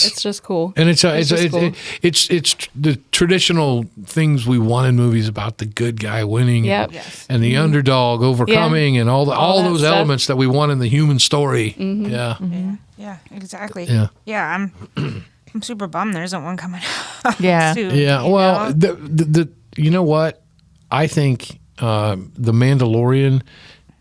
it's just cool. And it's just cool. it's the traditional things we want in movies about the good guy winning, Yep. and the underdog overcoming, and all that those stuff. elements that we want in the human story. Yeah, Yeah, exactly. Yeah. Yeah, I'm super bummed there isn't one coming out. Yeah. soon, yeah. you Well, know? the you know what? I think The Mandalorian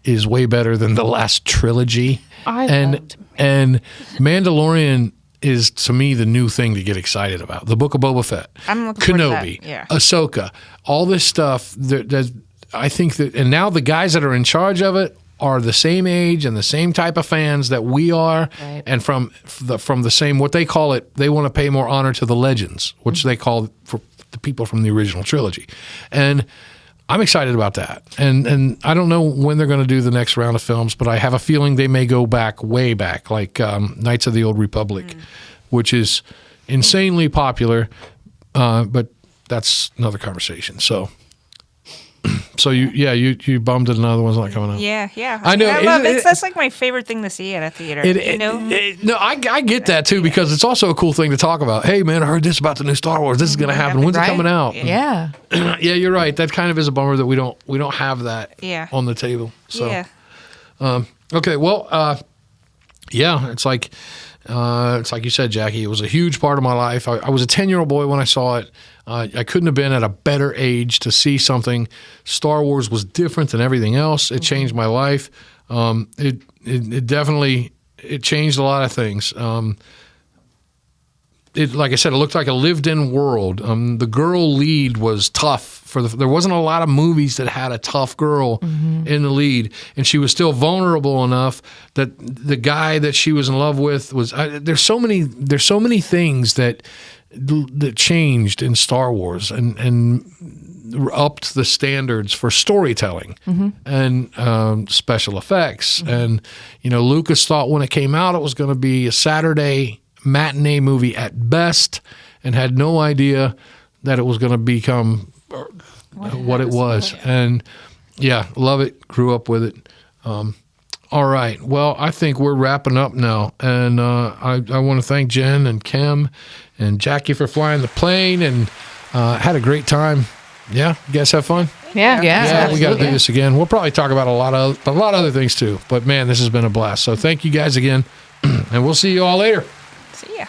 is way better than the last trilogy. And Mandalorian is, to me, the new thing to get excited about. The Book of Boba Fett, I'm looking forward to that, Kenobi, yeah. Ahsoka, all this stuff. I think that, and now the guys that are in charge of it are the same age and the same type of fans that we are, Right. and from the same, what they call it, they want to pay more honor to the legends, which they call for the people from the original trilogy. And I'm excited about that. And I don't know when they're going to do the next round of films, but I have a feeling they may go back, way back, like Knights of the Old Republic, which is insanely popular, but that's another conversation. So you bummed that another one's not coming out. Yeah. I know. That's like my favorite thing to see at a theater. No, I get that too, because it's also a cool thing to talk about. Hey, man, I heard this about the new Star Wars. This is going to happen. When's it coming out? Yeah. Yeah, you're right. That kind of is a bummer that we don't have that on the table. So, okay, well, it's like you said, Jackie. It was a huge part of my life. I was a 10-year-old boy when I saw it. I couldn't have been at a better age to see something. Star Wars was different than everything else. It changed my life. It definitely changed a lot of things. Like I said, it looked like a lived-in world. The girl lead was tough. There wasn't a lot of movies that had a tough girl in the lead, and she was still vulnerable enough that the guy that she was in love with was. There's so many things that changed in Star Wars and upped the standards for storytelling and special effects. And Lucas thought when it came out it was going to be a Saturday matinee movie at best, and had no idea that it was going to become what it was. And love it, grew up with it. All right, well, I think we're wrapping up now, and I want to thank Jen and Kim and Jackie for flying the plane, and had a great time. Yeah, you guys have fun? Yeah. Yeah, we got to do this again. We'll probably talk about a lot of other things too, but man, this has been a blast. So thank you guys again, and we'll see you all later. See ya.